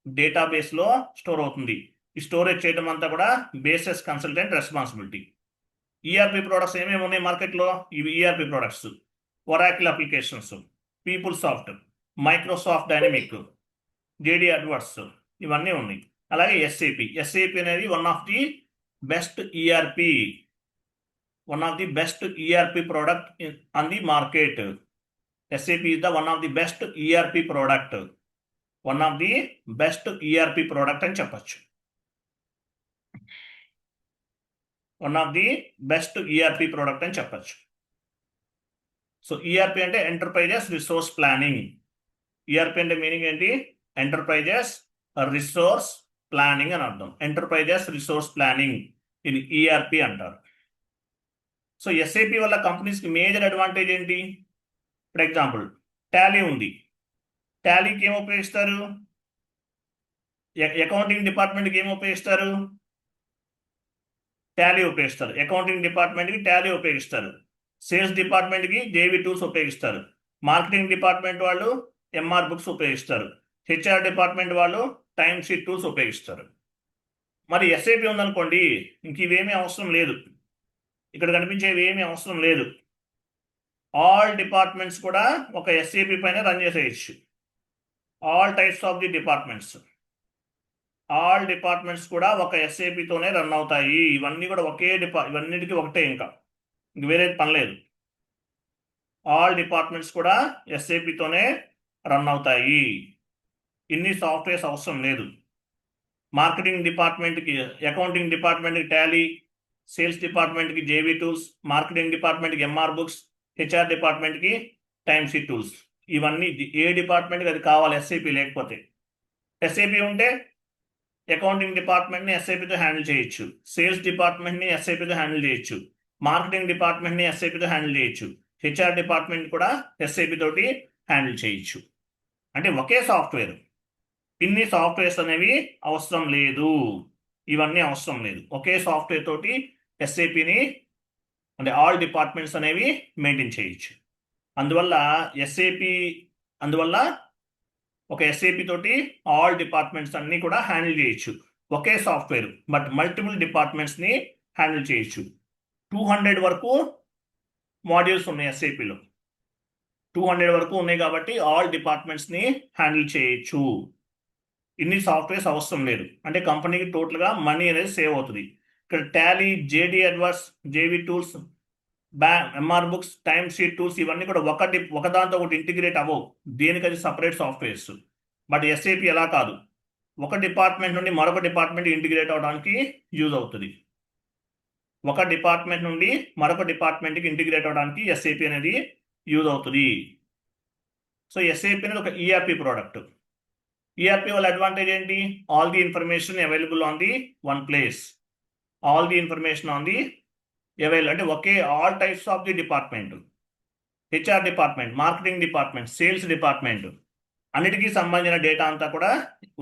డేటాబేస్లో స్టోర్ అవుతుంది. ఈ స్టోరేజ్ చేయడం అంతా కూడా bases consultant responsibility. ERP products ఏమేమి ఉన్నాయి మార్కెట్లో? ఇవి ERP products. Oracle applications, people soft, Microsoft dynamic, JD Edwards, ఇవన్నీ ఉన్నాయి. అలాగే ఎస్ఏపి అనేది one of the best ERP product on the market. SAP is the one of the best ERP product. One of the best ERP product అని చెప్పచ్చు. One of the best ERP product అని చెప్పచ్చు. So ERP అంటే enterprises resource planning. ERP అంటే meaning ఏంటి? Enterprises resource planning అని అర్థం. Enterprises resource planning ఇది ఈఆర్పి అంటారు. సో ఎస్ఏపి వల్ల కంపెనీస్కి మేజర్ అడ్వాంటేజ్ ఏంటి? ఫర్ ఎగ్జాంపుల్ టాలీ ఉంది. టాలీకి ఏం ఉపయోగిస్తారు? అకౌంటింగ్ డిపార్ట్మెంట్కి ఏం ఉపయోగిస్తారు? టాలీ ఉపయోగిస్తారు. అకౌంటింగ్ డిపార్ట్మెంట్కి టాలీ ఉపయోగిస్తారు. సేల్స్ డిపార్ట్మెంట్కి జేవి టూల్స్ ఉపయోగిస్తారు. మార్కెటింగ్ డిపార్ట్మెంట్ వాళ్ళు ఎంఆర్ బుక్స్ ఉపయోగిస్తారు. హెచ్ఆర్ డిపార్ట్మెంట్ వాళ్ళు టైమ్ షీట్ టూల్స్ ఉపయోగిస్తారు. మరి ఎస్ఏపి ఉందనుకోండి, ఇంక ఇవేమీ అవసరం లేదు, ఇక్కడ కనిపించేవి ఏమీ అవసరం లేదు. ఆల్ డిపార్ట్మెంట్స్ కూడా ఒక ఎస్ఏపి పైన రన్ చేసేయచ్చు. All types of the departments, all departments కూడా ఒక ఎస్ఏపితోనే రన్ అవుతాయి. ఇవన్నీ కూడా ఇవన్నిటికీ ఒకటే, ఇంకా వేరే పని లేదు. ఆల్ డిపార్ట్మెంట్స్ కూడా ఎస్ఏపితోనే రన్ అవుతాయి. ఇన్ని సాఫ్ట్వేర్స్ అవసరం లేదు. మార్కెటింగ్ డిపార్ట్మెంట్కి, అకౌంటింగ్ డిపార్ట్మెంట్కి టాలీ, సేల్స్ డిపార్ట్మెంట్కి జేవి టూల్స్, మార్కెటింగ్ డిపార్ట్మెంట్కి ఎంఆర్ బుక్స్, హెచ్ఆర్ డిపార్ట్మెంట్కి టైమ్ షీట్ టూల్స్. ఇవన్నీ ఏ డిపార్ట్మెంట్కి అది కావాలి ఎస్ఏపి లేకపోతే. ఎస్ఏపి ఉంటే అకౌంటింగ్ డిపార్ట్మెంట్ని ఎస్ఏపితో హ్యాండిల్ చేయొచ్చు, సేల్స్ డిపార్ట్మెంట్ని ఎస్ఏపితో హ్యాండిల్ చేయొచ్చు, మార్కెటింగ్ డిపార్ట్మెంట్ని ఎస్ఏపితో హ్యాండిల్ చేయొచ్చు, హెచ్ఆర్ డిపార్ట్మెంట్ కూడా ఎస్ఏపి తోటి హ్యాండిల్ చేయొచ్చు. అంటే ఒకే సాఫ్ట్వేర్. ఇన్ని సాఫ్ట్వేర్స్ అనేవి అవసరం లేదు, ఇవన్నీ అవసరం లేదు. ఒకే సాఫ్ట్వేర్ తోటి ఎస్ఏపిని అంటే ఆల్ డిపార్ట్మెంట్స్ అనేవి మెయింటైన్ చేయొచ్చు. అందువల్ల ఒక ఎస్ఏపి తోటి ఆల్ డిపార్ట్మెంట్స్ అన్ని కూడా హ్యాండిల్ చేయొచ్చు. ఒకే సాఫ్ట్వేర్ బట్ మల్టిపుల్ డిపార్ట్మెంట్స్ని హ్యాండిల్ చేయొచ్చు. 200 వరకు మాడ్యూల్స్ ఉన్నాయి ఎస్ఏపిలో. 200 వరకు ఉన్నాయి కాబట్టి ఆల్ డిపార్ట్మెంట్స్ని హ్యాండిల్ చేయొచ్చు. ఇన్ని సాఫ్ట్వేర్స్ అవసరం లేదు. అంటే కంపెనీకి టోటల్గా మనీ అనేది సేవ్ అవుతుంది. ఇక్కడ Tally, JD Edwards, JV tools, MR books, time sheet tools ఇవన్నీ కూడా ఒకదాంతో ఒకటి ఇంటిగ్రేట్ అవ్వవు, దేనికి అది సపరేట్ సాఫ్ట్వేర్స్. బట్ ఎస్ఏపి ఎలా కాదు, ఒక డిపార్ట్మెంట్ నుండి మరొక డిపార్ట్మెంట్ ఇంటిగ్రేట్ అవడానికి యూజ్ అవుతుంది. ఒక డిపార్ట్మెంట్ నుండి మరొక డిపార్ట్మెంట్కి ఇంటిగ్రేట్ అవడానికి ఎస్ఏపి అనేది యూజ్ అవుతుంది. సో ఎస్ఏపి అనేది ఒక ఈఆర్పి ప్రోడక్ట్. ఈఆర్పి వల్ల అడ్వాంటేజ్ ఏంటి? All the information available on the one place. All the information on the available అంటే ఒకే all types of the department, HR department, marketing department, sales department అన్నిటికీ సంబంధించిన data అంతా కూడా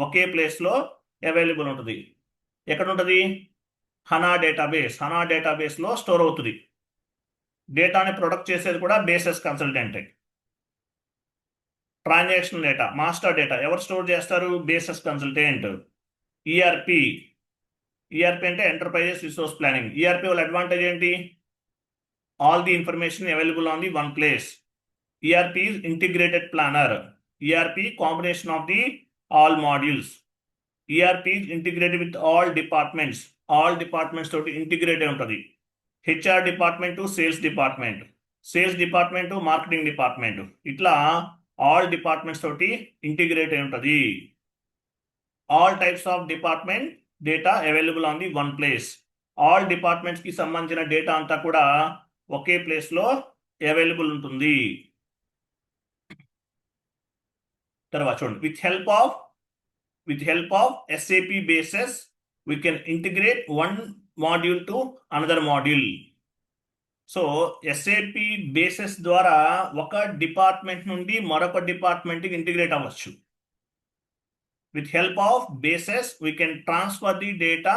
ఒకే ప్లేస్లో అవైలబుల్ ఉంటుంది. ఎక్కడ ఉంటుంది? హనా డేటాబేస్లో స్టోర్ అవుతుంది. డేటాని ప్రొడక్ట్ చేసేది కూడా బేసెస్ కన్సల్టెంటే. ట్రాన్సాక్షన్ డేటా, మాస్టర్ డేటా ఎవరు స్టోర్ చేస్తారు? Bases consultant. ఈఆర్పి ఈఆర్పి అంటే ఎంటర్ప్రైజెస్ రిసోర్స్ ప్లానింగ్. ఈఆర్పి వాళ్ళ అడ్వాంటేజ్ ఏంటి? All the information available on the one place. ERP is integrated planner. ERP combination of the all modules. ERP is integrated with all departments. All departments తోటి integrated ఉంటుంది. HR department, sales department, sales department, marketing department, ఇట్లా all departments తోటి integrate అయి ఉంటుంది. All types of department data available on the one place. All departments కి సంబంధించిన data అంతా కూడా ఒకే ప్లేస్ లో అవైలబుల్ ఉంటుంది. తర్వాత చూడండి, with help of SAP bases we can integrate one module to another module. So SAP bases ద్వారా ఒక డిపార్ట్మెంట్ నుండి మరొక డిపార్ట్మెంట్కి ఇంటిగ్రేట్ అవ్వచ్చు. With help of bases we can transfer the data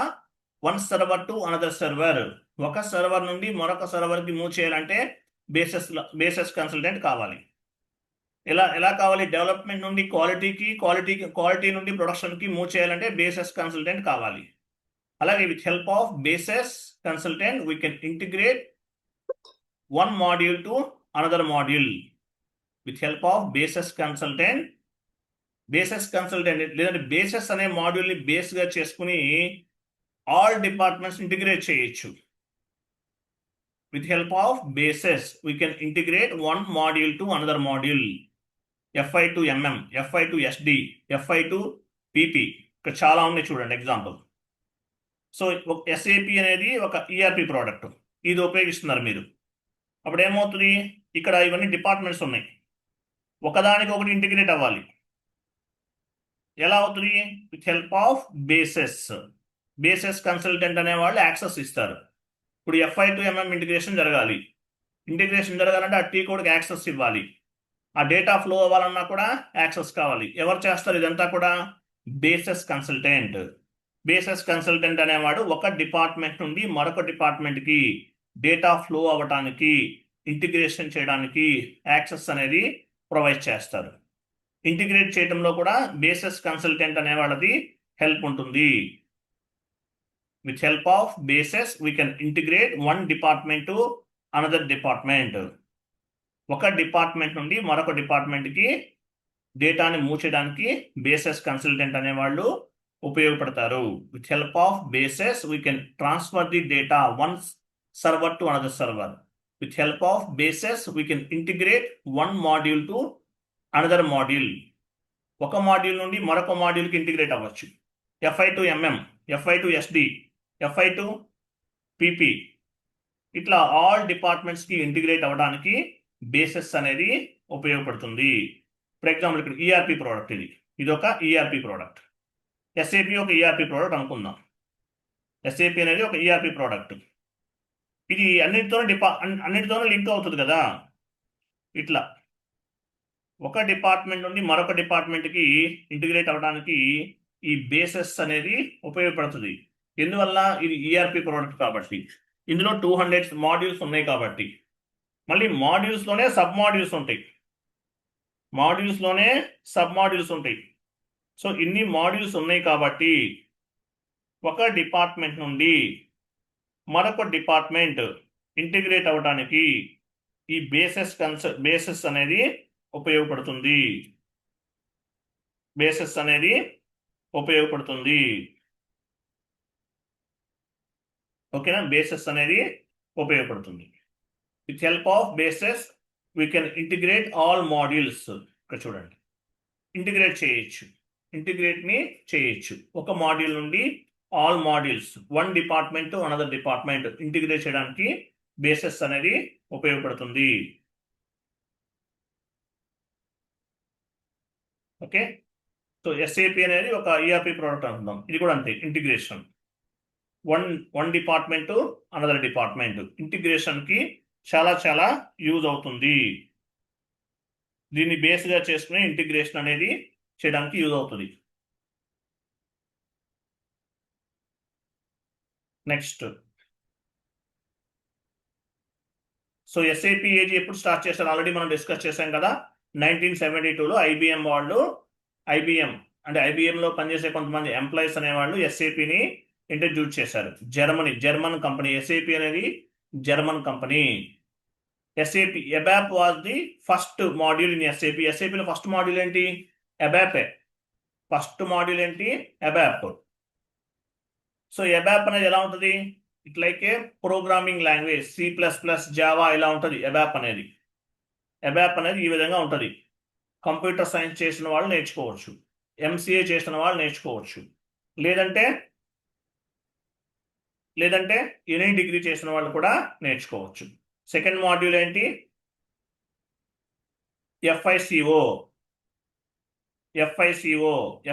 one server to another server. ఒక server నుండి మరొక సర్వర్కి move చేయాలంటే బేసెస్ కన్సల్టెంట్ కావాలి. ఎలా కావాలి? డెవలప్మెంట్ నుండి క్వాలిటీ నుండి ప్రొడక్షన్కి మూవ్ చేయాలంటే బేసెస్ కన్సల్టెంట్ కావాలి. అలాగే with help of bases consultant we can integrate one module to another module. With help of basis consultant లేదంటే బేసెస్ అనే మాడ్యూల్ ని బేస్ గా చేసుకుని ఆల్ డిపార్ట్మెంట్స్ ఇంటిగ్రేట్ చేయొచ్చు. With help of bases we can integrate one module to another module. FI to MM, FI to SD, FI to PP, ఇక్కడ చాలా ఉన్నాయి చూడండి ఎగ్జాంపుల్. సో SAP అనేది ఒక ERP ప్రోడక్ట్, ఇది ఉపయోగిస్తున్నారు మీరు. అప్పుడు ఏమవుతుంది? ఇక్కడ ఇవన్నీ డిపార్ట్మెంట్స్ ఉన్నాయి, ఒకదానికి ఒకటి ఇంటిగ్రేట్ అవ్వాలి. ఎలా అవుతుంది? With help of bases consultant అనేవాళ్ళు యాక్సెస్ ఇస్తారు. ఇప్పుడు FI to MM ఇంటిగ్రేషన్ జరగాలంటే ఆ టీ కోడ్కి యాక్సెస్ ఇవ్వాలి. ఆ డేటా ఫ్లో అవ్వాలన్నా కూడా యాక్సెస్ కావాలి. ఎవరు చేస్తారు ఇదంతా కూడా? బేసెస్ కన్సల్టెంట్ అనేవాడు ఒక డిపార్ట్మెంట్ నుండి మరొక డిపార్ట్మెంట్కి డేటా ఫ్లో అవ్వటానికి, ఇంటిగ్రేషన్ చేయడానికి యాక్సెస్ అనేది ప్రొవైడ్ చేస్తారు. ఇంటిగ్రేట్ చేయడంలో కూడా బేసెస్ కన్సల్టెంట్ అనే వాళ్ళది హెల్ప్ ఉంటుంది. With help of bases we can integrate one department to another department. ఒక డిపార్ట్మెంట్ నుండి మరొక డిపార్ట్మెంట్కి డేటాని మూవ్ చేయడానికి బేసెస్ కన్సల్టెంట్ అనేవాళ్ళు ఉపయోగపడతారు. With help of bases we can transfer the data one server to another server. With help of bases we can integrate one module to another module. ఒక module నుండి మరొక మాడ్యూల్కి ఇంటిగ్రేట్ అవ్వచ్చు. FI to MM, FI to SD, FI to PP, ఇట్లా all డిపార్ట్మెంట్స్కి integrate అవ్వడానికి bases అనేది ఉపయోగపడుతుంది. For example ఇక్కడ ERP product, ఇది ఒక ERP ప్రోడక్ట్. SAP ఒక ERP ప్రోడక్ట్ అనుకుందాం. SAP అనేది ఒక ERP ప్రోడక్ట్. ఇది అన్నిటితోనూ లింక్ అవుతుంది కదా. ఇట్లా ఒక డిపార్ట్మెంట్ నుండి మరొక డిపార్ట్మెంట్కి ఇంటిగ్రేట్ అవ్వడానికి ఈ బేసెస్ అనేది ఉపయోగపడుతుంది. ఎందువల్ల? ఇది ERP ప్రోడక్ట్ కాబట్టి. ఇందులో 200 మాడ్యూల్స్ ఉన్నాయి కాబట్టి. మళ్ళీ మాడ్యూల్స్లోనే సబ్ మాడ్యూల్స్ ఉంటాయి. సో ఇన్ని మాడ్యూల్స్ ఉన్నాయి కాబట్టి ఒక డిపార్ట్మెంట్ నుండి మరొక డిపార్ట్మెంట్ ఇంటిగ్రేట్ అవ్వడానికి ఈ బేసెస్ అనేది ఉపయోగపడుతుంది. ఓకేనా? బేసెస్ అనేది ఉపయోగపడుతుంది. With help of bases we can integrate all modules. ఇక్కడ చూడండి, ఇంటిగ్రేట్ చేయొచ్చు. ఒక మాడ్యూల్ నుండి all modules, one department to another department integrate చేయడానికి బేసెస్ అనేది ఉపయోగపడుతుంది. ఓకే, సో SAP అనేది ఒక ERP ప్రోడక్ట్ అనుకుందాం. ఇది కూడా అంతే, integration. One department to another department ఇంటిగ్రేషన్కి చాలా యూజ్ అవుతుంది. దీన్ని బేస్గా చేసుకుని ఇంటిగ్రేషన్ అనేది చేయడానికి యూజ్ అవుతుంది. నెక్స్ట్, సో SAP AG ఎప్పుడు స్టార్ట్ చేశారు? ఆల్రెడీ మనం డిస్కస్ చేశాం కదా. 1972లో IBM వాళ్ళు, IBM అంటే IBMలో పనిచేసే కొంతమంది ఎంప్లాయీస్ అనేవాళ్ళు SAPని ఇంట్రడ్యూస్ చేశారు. German company. ఎస్ఏపి అనేది German company. SAP ABAP was the first module in SAP. SAP లో ఫస్ట్ మాడ్యూల్ ఏంటి? ABAP. ఫస్ట్ మాడ్యూల్ ఏంటి? ABAP. సో ABAP అనేది ఎలా ఉంటుంది? It like A programming language. C++, Java ఇలా ఉంటుంది ABAP అనేది. ABAP అనేది ఈ విధంగా ఉంటుంది. కంప్యూటర్ సైన్స్ చేసిన వాళ్ళు నేర్చుకోవచ్చు, MCA చేసిన వాళ్ళు నేర్చుకోవచ్చు, లేదంటే ఎనీ డిగ్రీ చేసిన వాళ్ళు కూడా నేర్చుకోవచ్చు. సెకండ్ మాడ్యూల్ ఏంటి? FICO.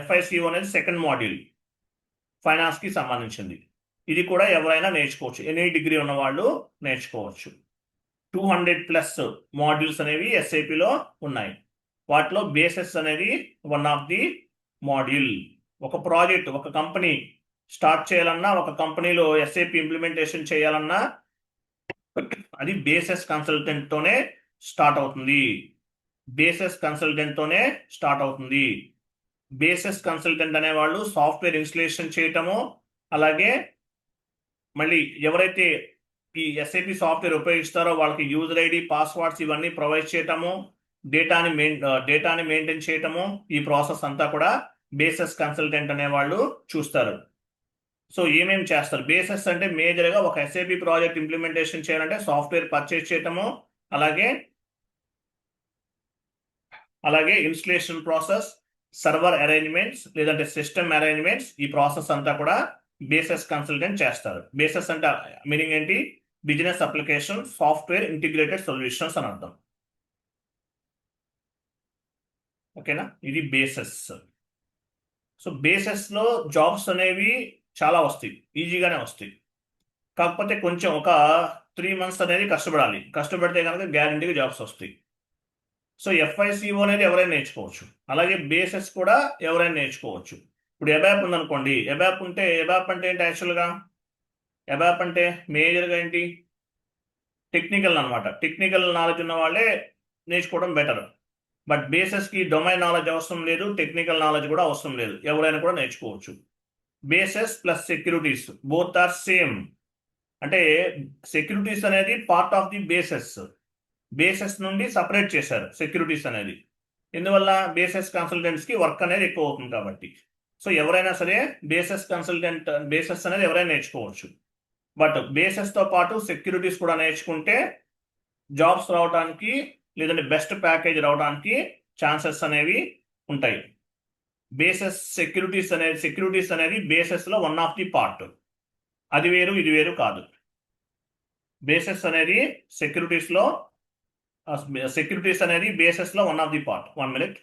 FICO అనేది సెకండ్ మాడ్యూల్, ఫైనాన్స్ కి సంబంధించింది. ఇది కూడా ఎవరైనా నేర్చుకోవచ్చు, ఎనీ డిగ్రీ ఉన్న వాళ్ళు నేర్చుకోవచ్చు. 200+ మాడ్యూల్స్ అనేవి SAP లో ఉన్నాయి. వాటిలో బేసెస్ అనేది వన్ ఆఫ్ ది మాడ్యూల్. ఒక ప్రాజెక్ట్, ఒక కంపెనీ స్టార్ట్ చేయాలన్నా, ఒక కంపెనీలో SAP ఇంప్లిమెంటేషన్ చేయాలన్నా అది బేసెస్ కన్సల్టెంట్ తోనే స్టార్ట్ అవుతుంది. బేసెస్ కన్సల్టెంట్ అనేవాళ్ళు సాఫ్ట్వేర్ ఇన్స్టలేషన్ చేయటము, అలాగే మళ్ళీ ఎవరైతే ఈ SAP సాఫ్ట్వేర్ ఉపయోగిస్తారో వాళ్ళకి యూజర్ ఐడి, పాస్వర్డ్స్ ఇవన్నీ ప్రొవైడ్ చేయటము, డేటాని మెయింటైన్ చేయటము, ఈ ప్రాసెస్ అంతా కూడా బేసెస్ కన్సల్టెంట్ అనేవాళ్ళు చూస్తారు. సో ఏమేమి చేస్తారు? బేసెస్ అంటే మేజర్గా ఒక SAP ప్రాజెక్ట్ ఇంప్లిమెంటేషన్ చేయాలంటే సాఫ్ట్వేర్ పర్చేస్ చేయటము, అలాగే ఇన్స్టలేషన్ ప్రాసెస్, సర్వర్ అరేంజ్మెంట్స్ లేదంటే సిస్టమ్ అరేంజ్మెంట్స్, ఈ ప్రాసెస్ అంతా కూడా బేసెస్ కన్సల్టెంట్ చేస్తారు. బేసెస్ అంటే మీనింగ్ ఏంటి? Business application software integrated solutions అని అర్థం. ఓకేనా? ఇది బేసెస్. సో బేసెస్ లో జాబ్స్ అనేవి చాలా వస్తాయి, ఈజీగానే వస్తాయి. కాకపోతే కొంచెం ఒక 3 months అనేది కష్టపడాలి. కష్టపడితే కనుక గ్యారంటీగా జాబ్స్ వస్తాయి. సో FICO అనేది ఎవరైనా నేర్చుకోవచ్చు, అలాగే బేసెస్ కూడా ఎవరైనా నేర్చుకోవచ్చు. ఇప్పుడు ABAP ఉందనుకోండి, ABAP అంటే ఏంటి? యాక్చువల్గా ABAP అంటే మేజర్గా ఏంటి? టెక్నికల్ అనమాట. టెక్నికల్ నాలెడ్జ్ ఉన్న వాళ్ళే నేర్చుకోవడం బెటర్. బట్ బేసెస్కి డొమైన్ నాలెడ్జ్ అవసరం లేదు, టెక్నికల్ నాలెడ్జ్ కూడా అవసరం లేదు, ఎవరైనా కూడా నేర్చుకోవచ్చు. Basis plus securities both are same. అంటే సెక్యూరిటీస్ అనేది పార్ట్ ఆఫ్ ది బేసెస్ నుండి సపరేట్ చేశారు సెక్యూరిటీస్ అనేది. ఎందువల్ల? బేసెస్ కన్సల్టెంట్స్కి వర్క్ అనేది ఎక్కువ అవుతుంది కాబట్టి. సో ఎవరైనా సరే బేసెస్ అనేది ఎవరైనా నేర్చుకోవచ్చు. బట్ బేసెస్తో పాటు సెక్యూరిటీస్ కూడా నేర్చుకుంటే జాబ్స్ రావడానికి లేదంటే బెస్ట్ ప్యాకేజ్ రావడానికి ఛాన్సెస్ అనేవి ఉంటాయి. సెక్యూరిటీస్ అనేది బేసెస్లో వన్ ఆఫ్ ది పార్ట్. అది వేరు, ఇది వేరు కాదు. బేసెస్ అనేది సెక్యూరిటీస్ అనేది బేసెస్లో one of the part. 1 minute.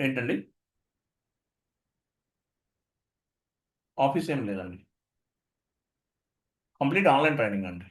ఏంటండి? ఆఫీస్ ఏం లేదండి, కంప్లీట్ ఆన్లైన్ ట్రైనింగ్ అండి.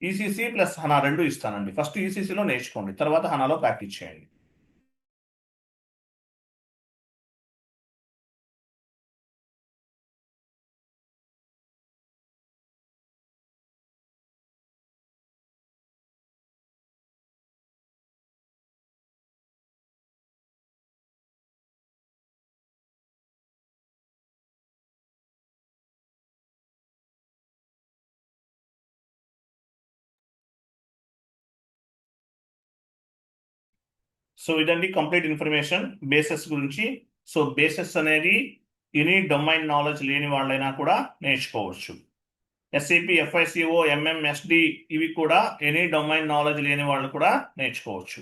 ఈసీసీ ప్లస్ హనా 2 ఇస్తానండి. ఫస్ట్ ఈసీసీలో నేర్చుకోండి, తర్వాత హనాలో ప్రాక్టీస్ చేయండి. సో ఇదండి కంప్లీట్ ఇన్ఫర్మేషన్ బేసెస్ గురించి. సో బేసెస్ అనేది ఎనీ డొమైన్ నాలెడ్జ్ లేని వాళ్ళైనా కూడా నేర్చుకోవచ్చు. ఎస్ఏపి, ఎఫ్ఐసిఓ, ఎంఎంఎస్డి ఇవి కూడా ఎనీ డొమైన్ నాలెడ్జ్ లేని వాళ్ళు కూడా నేర్చుకోవచ్చు.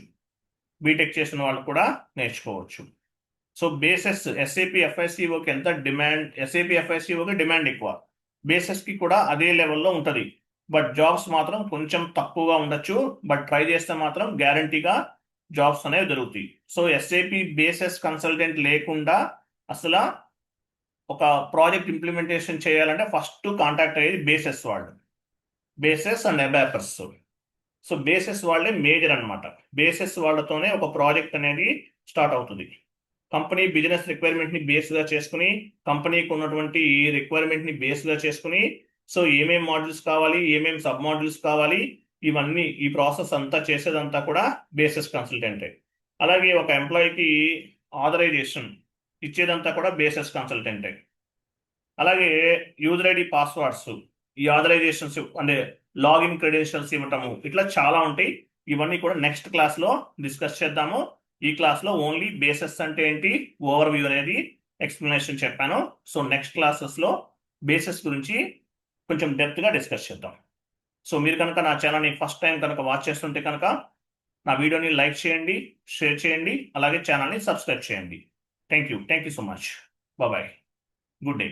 బీటెక్ చేసిన వాళ్ళు కూడా నేర్చుకోవచ్చు. సో బేసెస్ ఎస్ఏపి ఎఫ్ఐసిఓకి ఎంత డిమాండ్, ఎస్ఏపి ఎఫ్ఐసిఓకి డిమాండ్ ఎక్కువ, బేసెస్కి కూడా అదే లెవెల్లో ఉంటుంది. బట్ జాబ్స్ మాత్రం కొంచెం తక్కువగా ఉండొచ్చు. బట్ ట్రై చేస్తే మాత్రం గ్యారంటీగా జాబ్స్ అనేవి దొరుకుతాయి. సో ఎస్ఏపి బేసెస్ కన్సల్టెంట్ లేకుండా అసలు ఒక ప్రాజెక్ట్ ఇంప్లిమెంటేషన్ చేయాలంటే ఫస్ట్ కాంటాక్ట్ అయ్యేది బేసెస్ వాళ్ళు, bases and abacus. So bases వాళ్ళే మేజర్ అనమాట. బేసెస్ వాళ్ళతోనే ఒక ప్రాజెక్ట్ అనేది స్టార్ట్ అవుతుంది. కంపెనీ బిజినెస్ రిక్వైర్మెంట్ ని బేస్గా చేసుకుని, కంపెనీకి ఉన్నటువంటి రిక్వైర్మెంట్ ని బేస్గా చేసుకుని, సో ఏమేం మాడ్యూల్స్ కావాలి, ఏమేం సబ్ మాడ్యూల్స్ కావాలి, ఇవన్నీ ఈ ప్రాసెస్ అంతా చేసేదంతా కూడా బేసిస్ కన్సల్టెంటే. అలాగే ఒక ఎంప్లాయీకి ఆథరైజేషన్ ఇచ్చేదంతా కూడా బేసిస్ కన్సల్టెంటే. అలాగే యూజర్ ఐడి, పాస్వర్డ్స్, ఈ ఆథరైజేషన్స్ అంటే లాగిన్ క్రెడెన్షియల్స్ ఇవ్వటము, ఇట్లా చాలా ఉంటాయి. ఇవన్నీ కూడా నెక్స్ట్ క్లాస్లో డిస్కస్ చేద్దాము. ఈ క్లాస్లో ఓన్లీ బేసెస్ అంటే ఏంటి, ఓవర్ వ్యూ అనేది ఎక్స్ప్లెనేషన్ చెప్పాను. సో నెక్స్ట్ క్లాసెస్లో బేసెస్ గురించి కొంచెం డెప్త్గా డిస్కస్ చేద్దాం. సో మీరు కనుక నా ఛానల్ని ఫస్ట్ టైం కనుక వాచ్ చేస్తుంటే కనుక నా వీడియోని లైక్ చేయండి, షేర్ చేయండి, అలాగే ఛానల్ని సబ్స్క్రైబ్ చేయండి. Thank you so much. Bye. Good day.